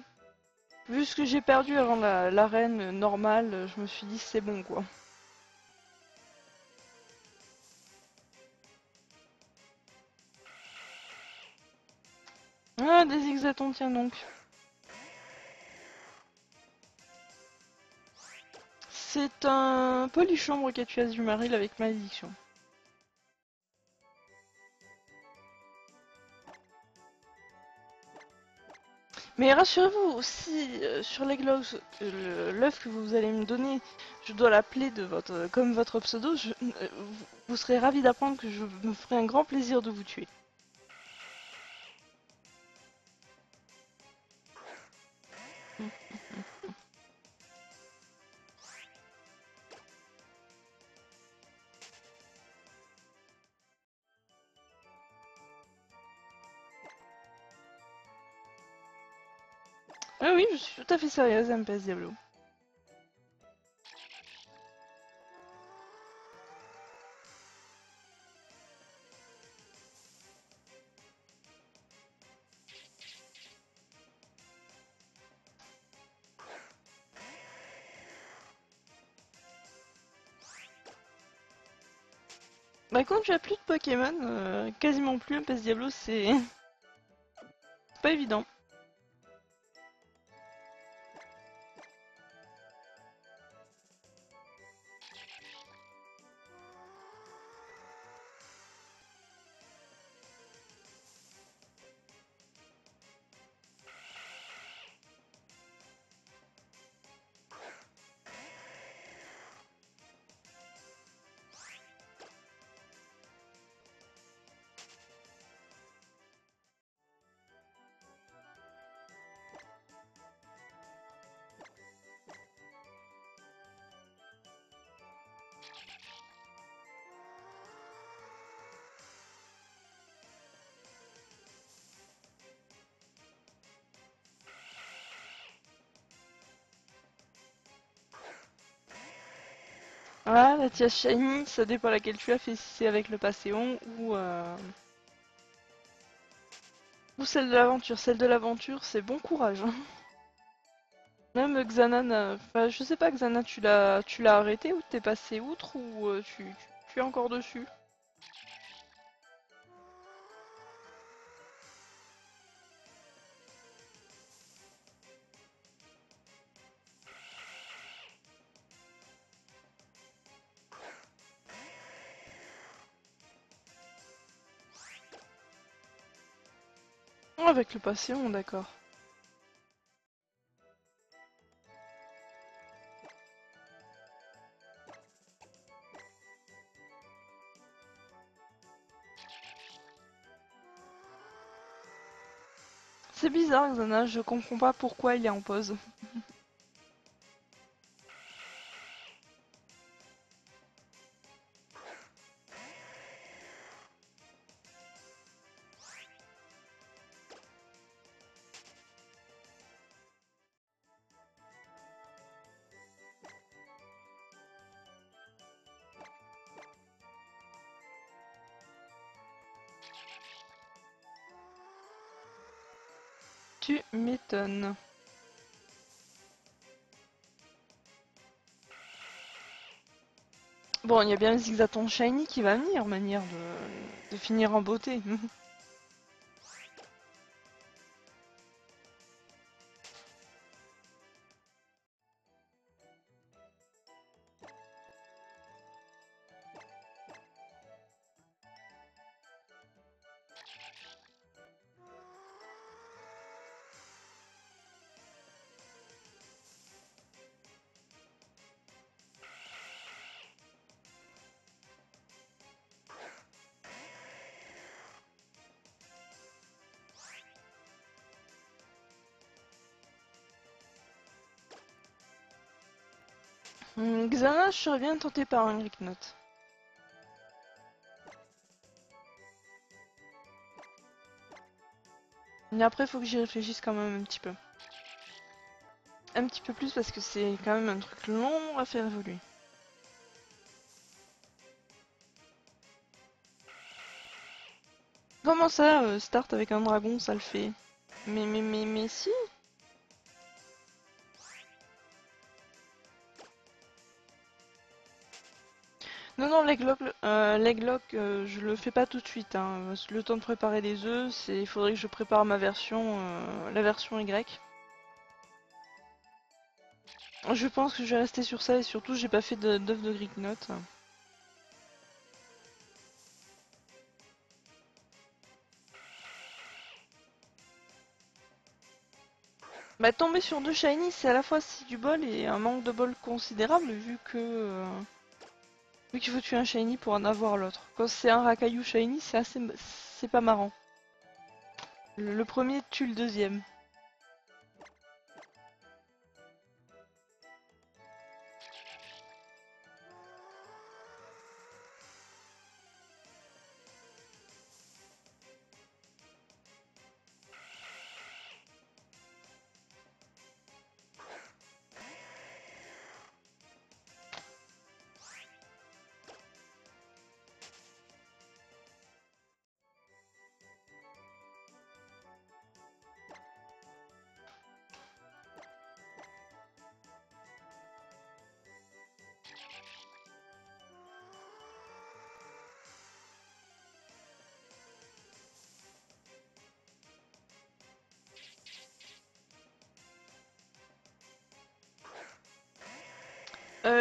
vu ce que j'ai perdu avant l'arène normale, je me suis dit c'est bon quoi. Ah, des exatons, tiens donc. C'est un polychambre qui a tué Azumarill avec malédiction. Mais rassurez-vous, si sur l'Egglog, l'œuf que vous allez me donner, je dois l'appeler comme votre pseudo, vous serez ravi d'apprendre que je me ferai un grand plaisir de vous tuer. Ah oui, je suis tout à fait sérieuse, MPS Diablo. Bah quand tu as plus de Pokémon, quasiment plus, MPS Diablo, c'est pas évident. Ah, la Tia Shiny, ça dépend laquelle tu as fait, si c'est avec le Passéon ou celle de l'aventure. Celle de l'aventure, c'est bon courage, hein. Même Xanan, enfin, je sais pas, Xana, tu l'as arrêté ou t'es passé outre ou tu es encore dessus? Oh, avec le Passéon, d'accord. C'est bizarre, Xana, je comprends pas pourquoi il est en pause. Tu m'étonnes. Bon, il y a bien le Zigzaton Shiny qui va venir, manière de finir en beauté. Xana, je serais bien tenté par un Gricknot. Mais après, faut que j'y réfléchisse quand même un petit peu. Un petit peu plus parce que c'est quand même un truc long à faire évoluer. Comment ça, start avec un dragon, ça le fait? Mais si. Non, non, l'egg-lock, je le fais pas tout de suite, hein. Le temps de préparer les œufs, il faudrait que je prépare ma version, la version Y. Je pense que je vais rester sur ça et surtout, j'ai pas fait d'œuf de Gricknot. Bah, tomber sur deux shiny, c'est à la fois si du bol et un manque de bol considérable vu qu'il faut tuer un shiny pour en avoir l'autre. Quand c'est un racaillou shiny, c'est pas marrant. Le premier tue le deuxième.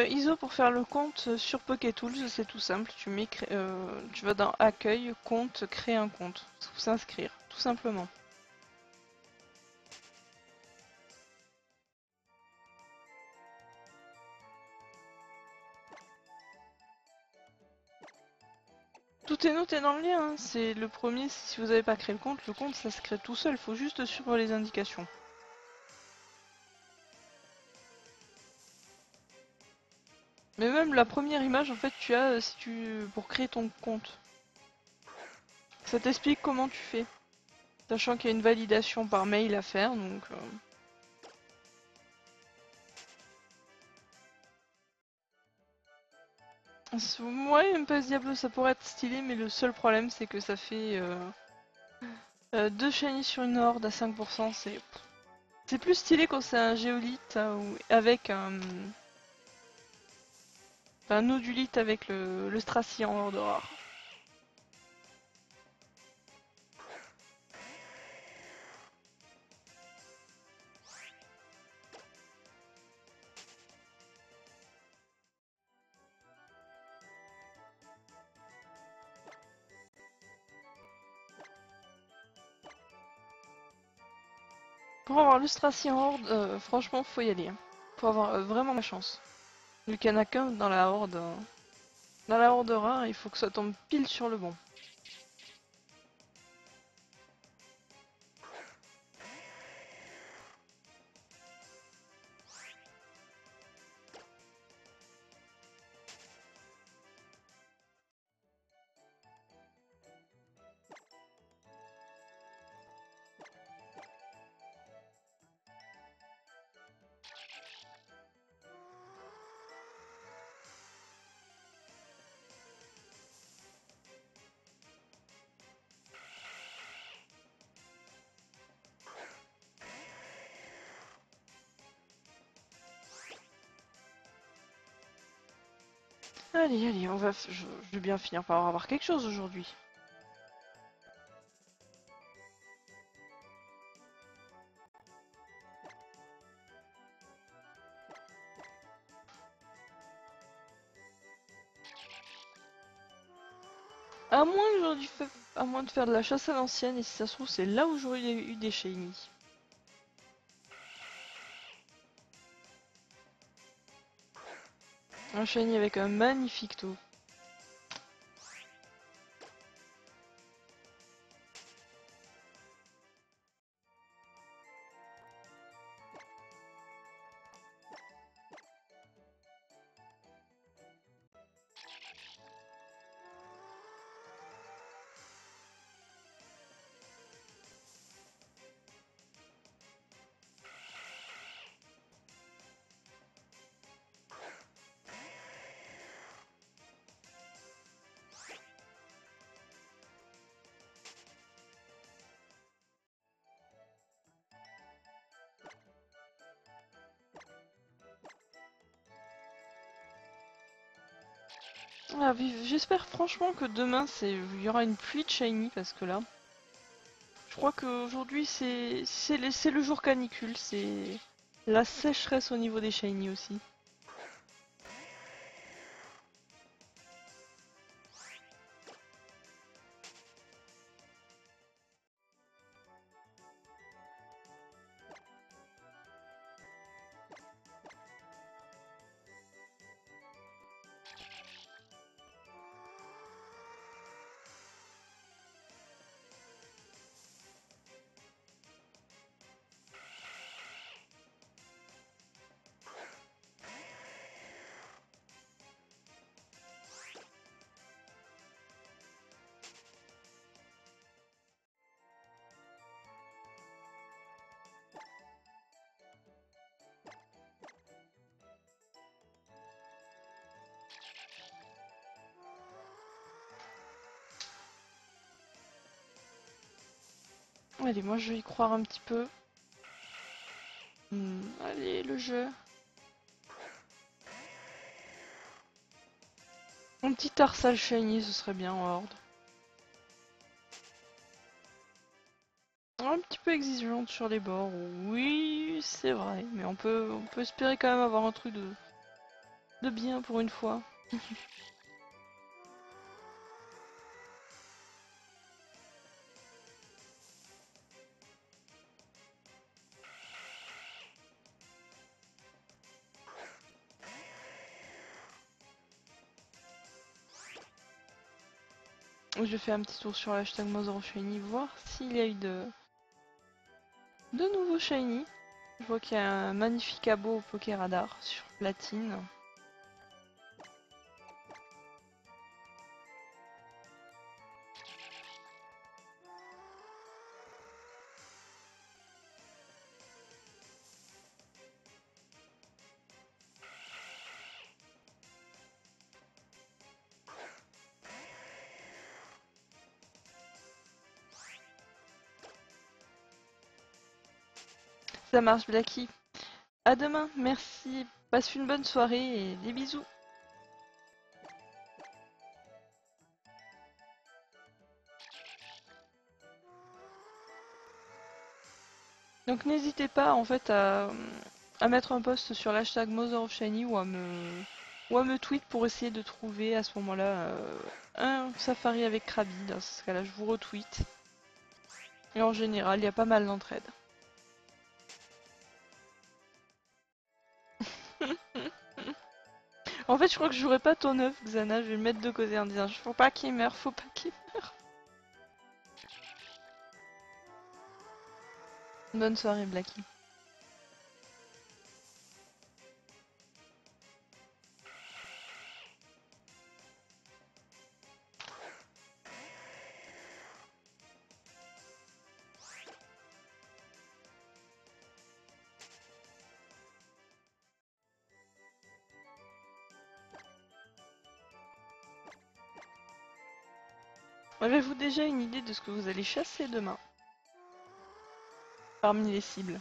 ISO pour faire le compte sur PokéTools, c'est tout simple. Tu vas dans Accueil, Compte, Créer un compte, S'inscrire, tout simplement. Tout est noté dans le lien, hein. C'est le premier, si vous n'avez pas créé le compte ça se crée tout seul, faut juste suivre les indications. Mais même la première image, en fait, tu as pour créer ton compte. Ça t'explique comment tu fais. Sachant qu'il y a une validation par mail à faire, donc... Ouais, MPS Diablo, ça pourrait être stylé, mais le seul problème, c'est que ça fait... 2 shiny sur une horde à 5%, c'est plus stylé quand c'est un géolithe ou avec un... Enfin, un nodulite avec le stracie en horde rare. Pour avoir le stracie en horde, franchement, faut y aller, hein. Faut avoir vraiment la chance. Vu qu'il n'y en a qu'un dans la horde... Dans la horde rare, il faut que ça tombe pile sur le bon. Allez, allez, je vais bien finir par avoir quelque chose aujourd'hui. À moins de faire de la chasse à l'ancienne, et si ça se trouve, c'est là où j'aurais eu des shiny. Un shiny avec un magnifique taux. Ah, j'espère franchement que demain il y aura une pluie de shiny parce que là, je crois qu'aujourd'hui c'est le jour canicule, c'est la sécheresse au niveau des shiny aussi. Allez, moi je vais y croire un petit peu. Allez, le jeu. Un petit Tarsal shiny, ce serait bien en horde. Un petit peu exigeante sur les bords, oui, c'est vrai. Mais on peut espérer quand même avoir un truc de bien pour une fois. Je fais un petit tour sur l'hashtag Mother Shiny, voir s'il y a eu de nouveaux shiny. Je vois qu'il y a un magnifique abo au Pokéradar sur platine. Ça marche, Blacky. À demain, merci. Passe une bonne soirée et des bisous. Donc n'hésitez pas en fait à mettre un post sur l'hashtag Mother of Shiny ou à me tweet pour essayer de trouver à ce moment-là un safari avec Krabi. Dans ce cas-là, je vous retweet. Et en général, il y a pas mal d'entraide. En fait, je crois que je jouerai pas ton œuf, Xana. Je vais le mettre de côté en disant faut pas qu'il meure, faut pas qu'il meure. Bonne soirée, Blacky. Avez-vous déjà une idée de ce que vous allez chasser demain parmi les cibles?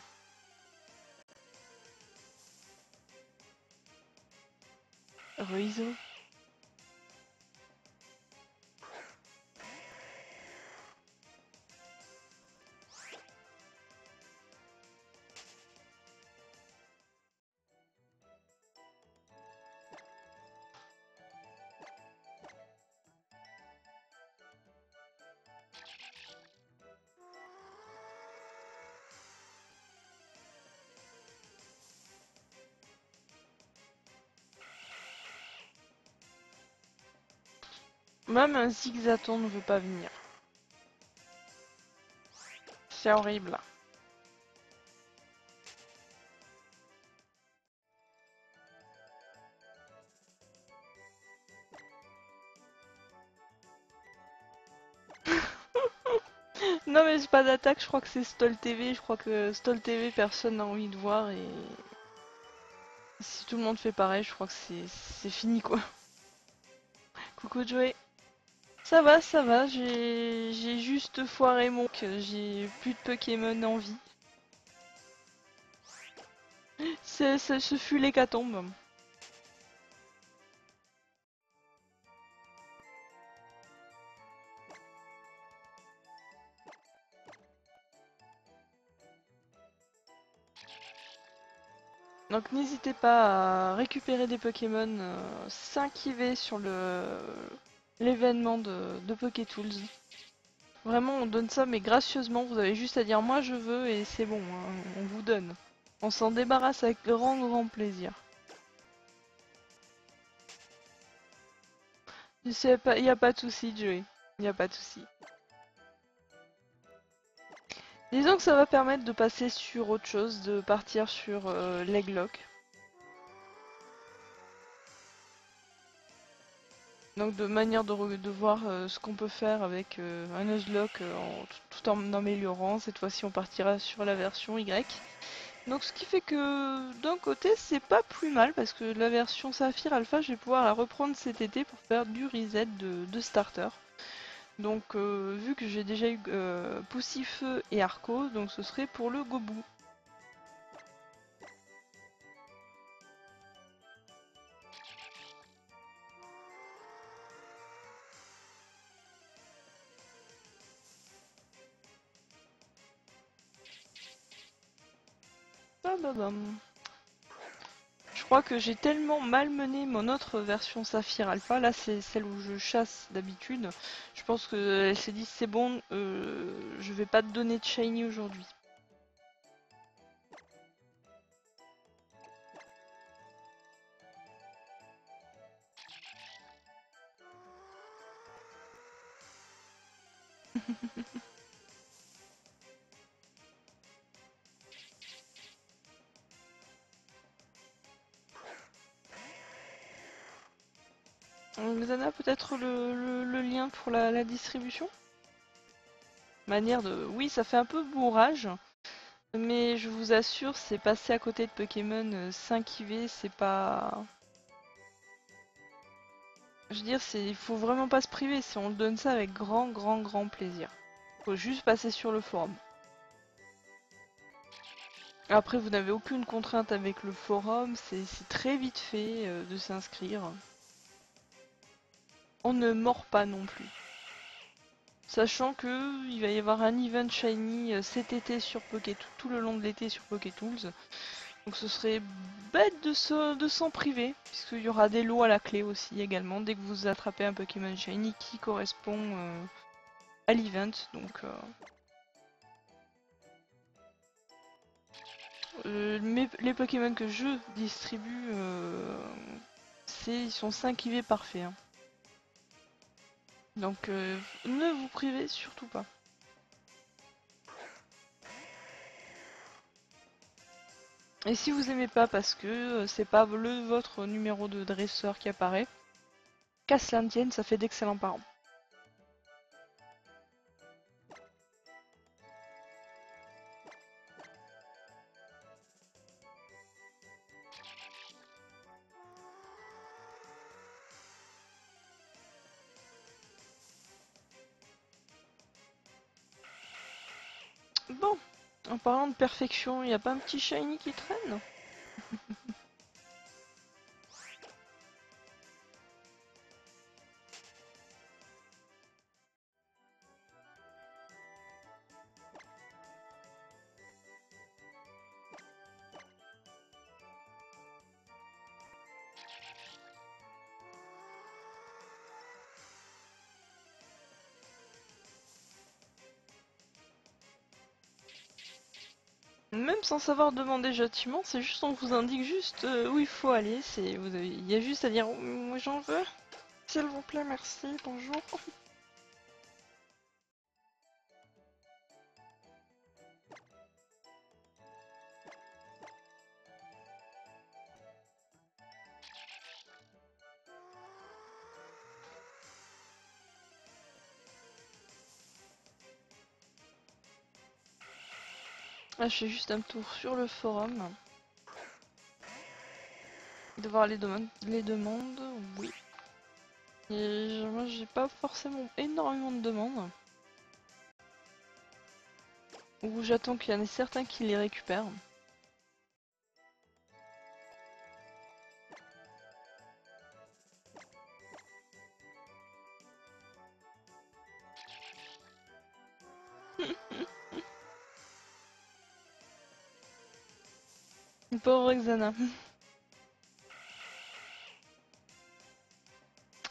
Ruizo. Même un zigzaton ne veut pas venir. C'est horrible. Non mais c'est pas d'attaque, je crois que c'est Stol TV, je crois que Stol TV personne n'a envie de voir et si tout le monde fait pareil, je crois que c'est fini quoi. Coucou Joey. Ça va, j'ai juste foiré mon que j'ai plus de Pokémon en vie. Ce fut l'hécatombe. Donc n'hésitez pas à récupérer des Pokémon 5 IV sur l'événement de PokéTools. Vraiment on donne ça mais gracieusement, vous avez juste à dire moi je veux et c'est bon, hein, on vous donne. On s'en débarrasse avec grand plaisir. Il n'y a pas de souci Joey, il n'y a pas de souci. Disons que ça va permettre de passer sur autre chose, de partir sur l'Eglock. Donc de manière de voir ce qu'on peut faire avec un Nuzlocke tout en améliorant. Cette fois-ci on partira sur la version Y. Donc ce qui fait que d'un côté c'est pas plus mal parce que la version Saphir Alpha je vais pouvoir la reprendre cet été pour faire du reset de starter. Donc vu que j'ai déjà eu Poussifeu et Arco, donc ce serait pour le Gobu. Je crois que j'ai tellement mal mené mon autre version Saphir Alpha, là c'est celle où je chasse d'habitude. Je pense qu'elle s'est dit c'est bon, je vais pas te donner de shiny aujourd'hui. Xana, peut-être le lien pour la distribution? Manière de... Oui, ça fait un peu bourrage, mais je vous assure, c'est passer à côté de Pokémon 5 IV, c'est pas... Je veux dire, il faut vraiment pas se priver, si on donne ça avec grand plaisir. Faut juste passer sur le forum. Après, vous n'avez aucune contrainte avec le forum, c'est très vite fait de s'inscrire. On ne mord pas non plus. Sachant que il va y avoir un event shiny cet été sur Pokétools, tout le long de l'été sur Pokétools. Donc ce serait bête de s'en priver, puisqu'il y aura des lots à la clé aussi également, dès que vous attrapez un Pokémon shiny qui correspond à l'event. Donc les Pokémon que je distribue, ils sont 5 IV parfaits. Hein. Donc ne vous privez surtout pas. Et si vous aimez pas parce que c'est pas votre numéro de dresseur qui apparaît, qu'à cela ne tienne, ça fait d'excellents parents. Bon, en parlant de perfection, il n'y a pas un petit shiny qui traîne? Même sans savoir demander gentiment, c'est juste on vous indique juste où il faut aller. Il y a juste à dire moi j'en veux. S'il vous plaît, merci, bonjour. Ah, je fais juste un tour sur le forum. De voir les demandes, oui. Et moi j'ai pas forcément énormément de demandes. Ou j'attends qu'il y en ait certains qui les récupèrent. Pauvre Xana.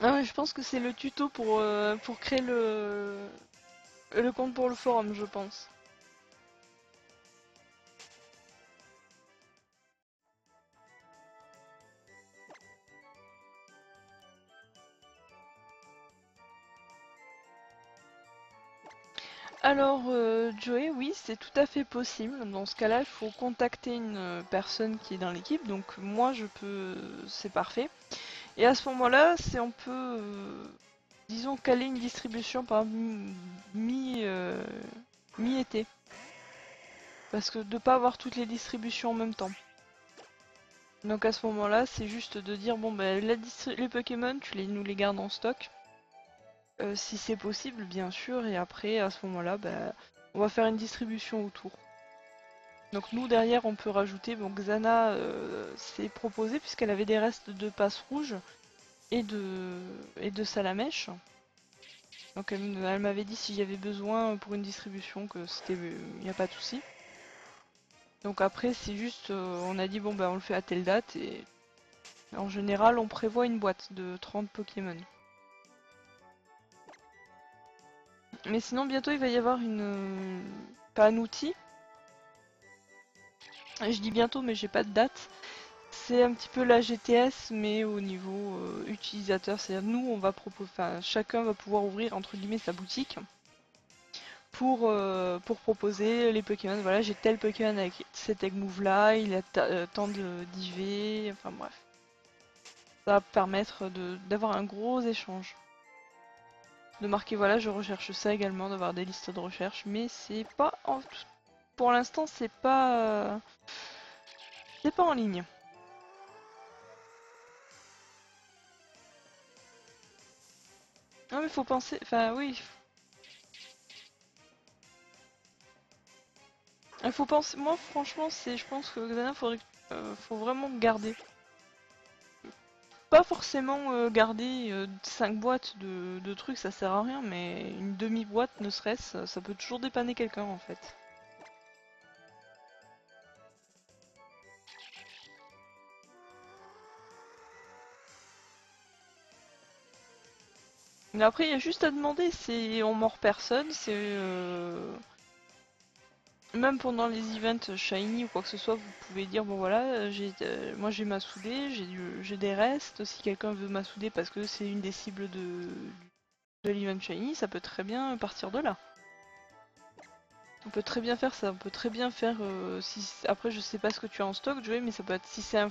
Ah ouais, je pense que c'est le tuto pour créer le compte pour le forum, je pense. Alors, Joey, oui, c'est tout à fait possible. Dans ce cas-là, il faut contacter une personne qui est dans l'équipe. Donc, moi, je peux. C'est parfait. Et à ce moment-là, on peut, disons, caler une distribution par mi-été. Parce que de ne pas avoir toutes les distributions en même temps. Donc, à ce moment-là, c'est juste de dire bon, ben, les Pokémon, nous les gardes en stock. Si c'est possible, bien sûr. Et après, à ce moment-là, ben, on va faire une distribution autour. Donc nous derrière on peut rajouter, bon Xana s'est proposée puisqu'elle avait des restes de passe rouge et de salamèche. Donc elle m'avait dit si j'avais besoin pour une distribution que c'était, il n'y a pas de souci. Donc après c'est juste, on a dit bon bah on le fait à telle date et En général, on prévoit une boîte de 30 Pokémon. Mais sinon, bientôt, il va y avoir une... pas un outil. Je dis bientôt, mais j'ai pas de date. C'est un petit peu la GTS, mais au niveau utilisateur. C'est-à-dire, nous, on va proposer... Enfin, chacun va pouvoir ouvrir, entre guillemets, sa boutique. Pour proposer les Pokémon. Voilà, j'ai tel Pokémon avec cet egg move là, il a tant d'IV, enfin bref. Ça va permettre d'avoir un gros échange. De marquer voilà, je recherche ça également, d'avoir des listes de recherche, mais c'est pas en... pour l'instant c'est pas en ligne. Non mais faut penser, enfin oui, il faut penser, moi franchement je pense que Xana faut vraiment garder. Pas forcément garder 5 boîtes de trucs, ça sert à rien, mais une demi-boîte ne serait-ce, ça peut toujours dépanner quelqu'un en fait. Mais après il y a juste à demander, c'est on mord personne, c'est même pendant les events shiny ou quoi que ce soit, vous pouvez dire bon voilà, moi j'ai ma soudée, j'ai des restes, si quelqu'un veut ma soudée parce que c'est une des cibles de l'event shiny, ça peut très bien partir de là. On peut très bien faire ça, on peut très bien faire si après je sais pas ce que tu as en stock Joey, mais ça peut être si c'est un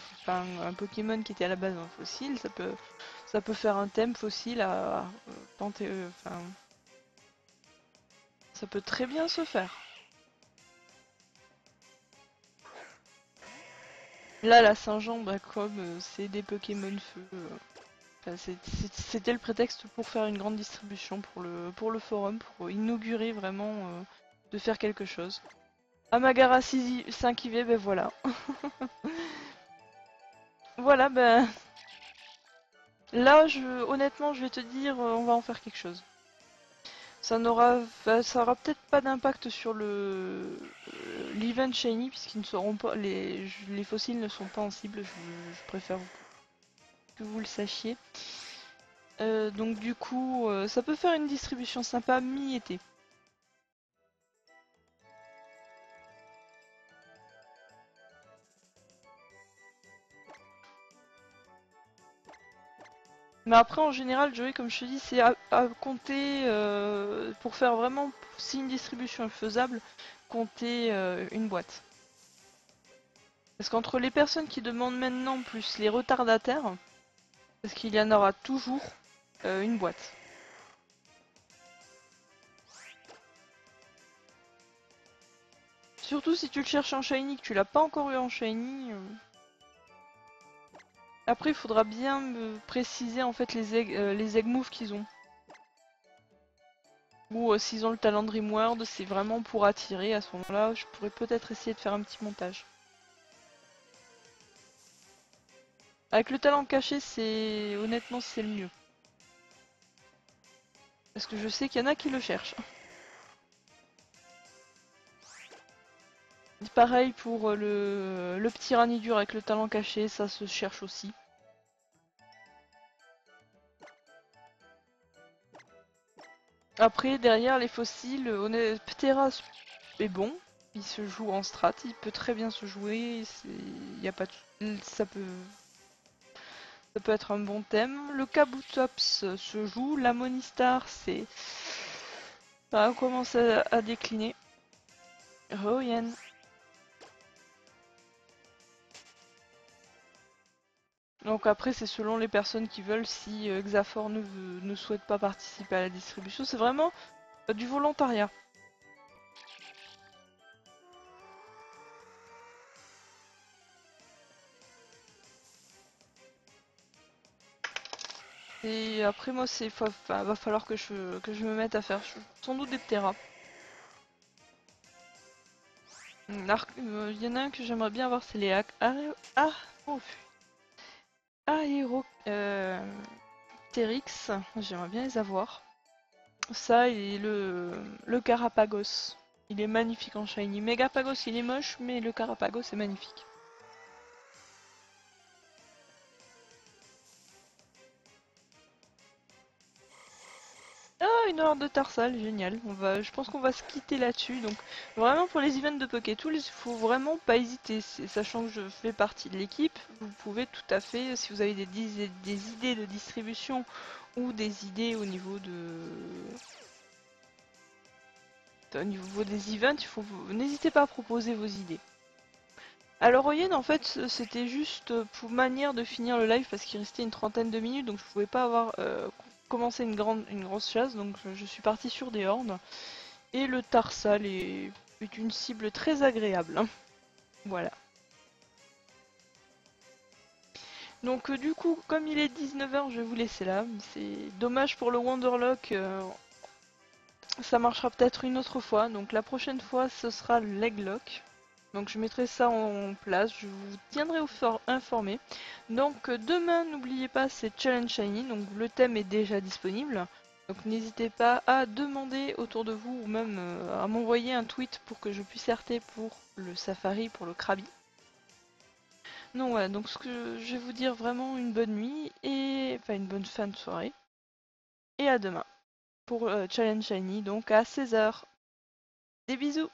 Pokémon qui était à la base un fossile, ça peut faire un thème fossile à tenter enfin ça peut très bien se faire. Là la Saint-Jean bah comme c'est des Pokémon feu enfin, c'était le prétexte pour faire une grande distribution pour le forum, pour inaugurer vraiment de faire quelque chose. Amagara 5 IV, ben voilà. Voilà, ben là, honnêtement, je vais te dire, on va en faire quelque chose. Ça aura peut-être pas d'impact sur l'event shiny puisqu'ils ne seront pas, les fossiles ne sont pas en cible. Je préfère que vous le sachiez. Donc du coup, ça peut faire une distribution sympa mi-été. Mais après, en général, Joey, comme je te dis, c'est à compter pour faire vraiment, si une distribution est faisable, compter une boîte. Parce qu'entre les personnes qui demandent maintenant plus les retardataires, parce qu'il y en aura toujours une boîte. Surtout si tu le cherches en shiny, que tu l'as pas encore eu en shiny. Après, il faudra bien me préciser en fait les egg moves qu'ils ont. Ou s'ils ont le talent Dream World, c'est vraiment pour attirer. À ce moment-là, je pourrais peut-être essayer de faire un petit montage. Avec le talent caché, c'est honnêtement c'est le mieux. Parce que je sais qu'il y en a qui le cherchent. Pareil pour le petit ranidur avec le talent caché, ça se cherche aussi. Après, derrière les fossiles, Ptera est bon. Il se joue en strat, il peut très bien se jouer. Y a pas ça peut être un bon thème. Le Kabutops se joue. La Monistar, ça commence à décliner. Royen. Donc après, c'est selon les personnes qui veulent. Si Xafor ne souhaite pas participer à la distribution, c'est vraiment du volontariat. Et après, moi, va falloir que je me mette à faire sans doute des Ptera. Il y en a un que j'aimerais bien avoir, c'est les Aéro Térix. J'aimerais bien les avoir. Ça et le Carapagos. Il est magnifique en shiny. Megapagos, il est moche, mais le Carapagos est magnifique. une horde de Tarsal, génial. Je pense qu'on va se quitter là-dessus. Donc vraiment pour les events de Pokétool, il faut vraiment pas hésiter. Sachant que je fais partie de l'équipe, vous pouvez tout à fait, si vous avez des idées de distribution ou des idées au niveau des events, n'hésitez pas à proposer vos idées. Alors Oyen, en fait, c'était juste pour manière de finir le live parce qu'il restait une trentaine de minutes, donc je pouvais pas avoir commencé une grosse chasse, donc je suis partie sur des hordes. Et le Tarsal est une cible très agréable. Hein. Voilà. Donc du coup, comme il est 19h, je vais vous laisser là. C'est dommage pour le Wanderlock, ça marchera peut-être une autre fois. Donc la prochaine fois, ce sera le Leglock. Donc je mettrai ça en place, je vous tiendrai informé. Donc demain, n'oubliez pas, c'est Challenge Shiny, donc le thème est déjà disponible. Donc n'hésitez pas à demander autour de vous ou même à m'envoyer un tweet pour que je puisse RT pour le safari, pour le Krabi. Donc voilà, donc ce que je vais vous dire vraiment une bonne nuit et enfin une bonne fin de soirée. Et à demain pour Challenge Shiny, donc à 16h. Des bisous!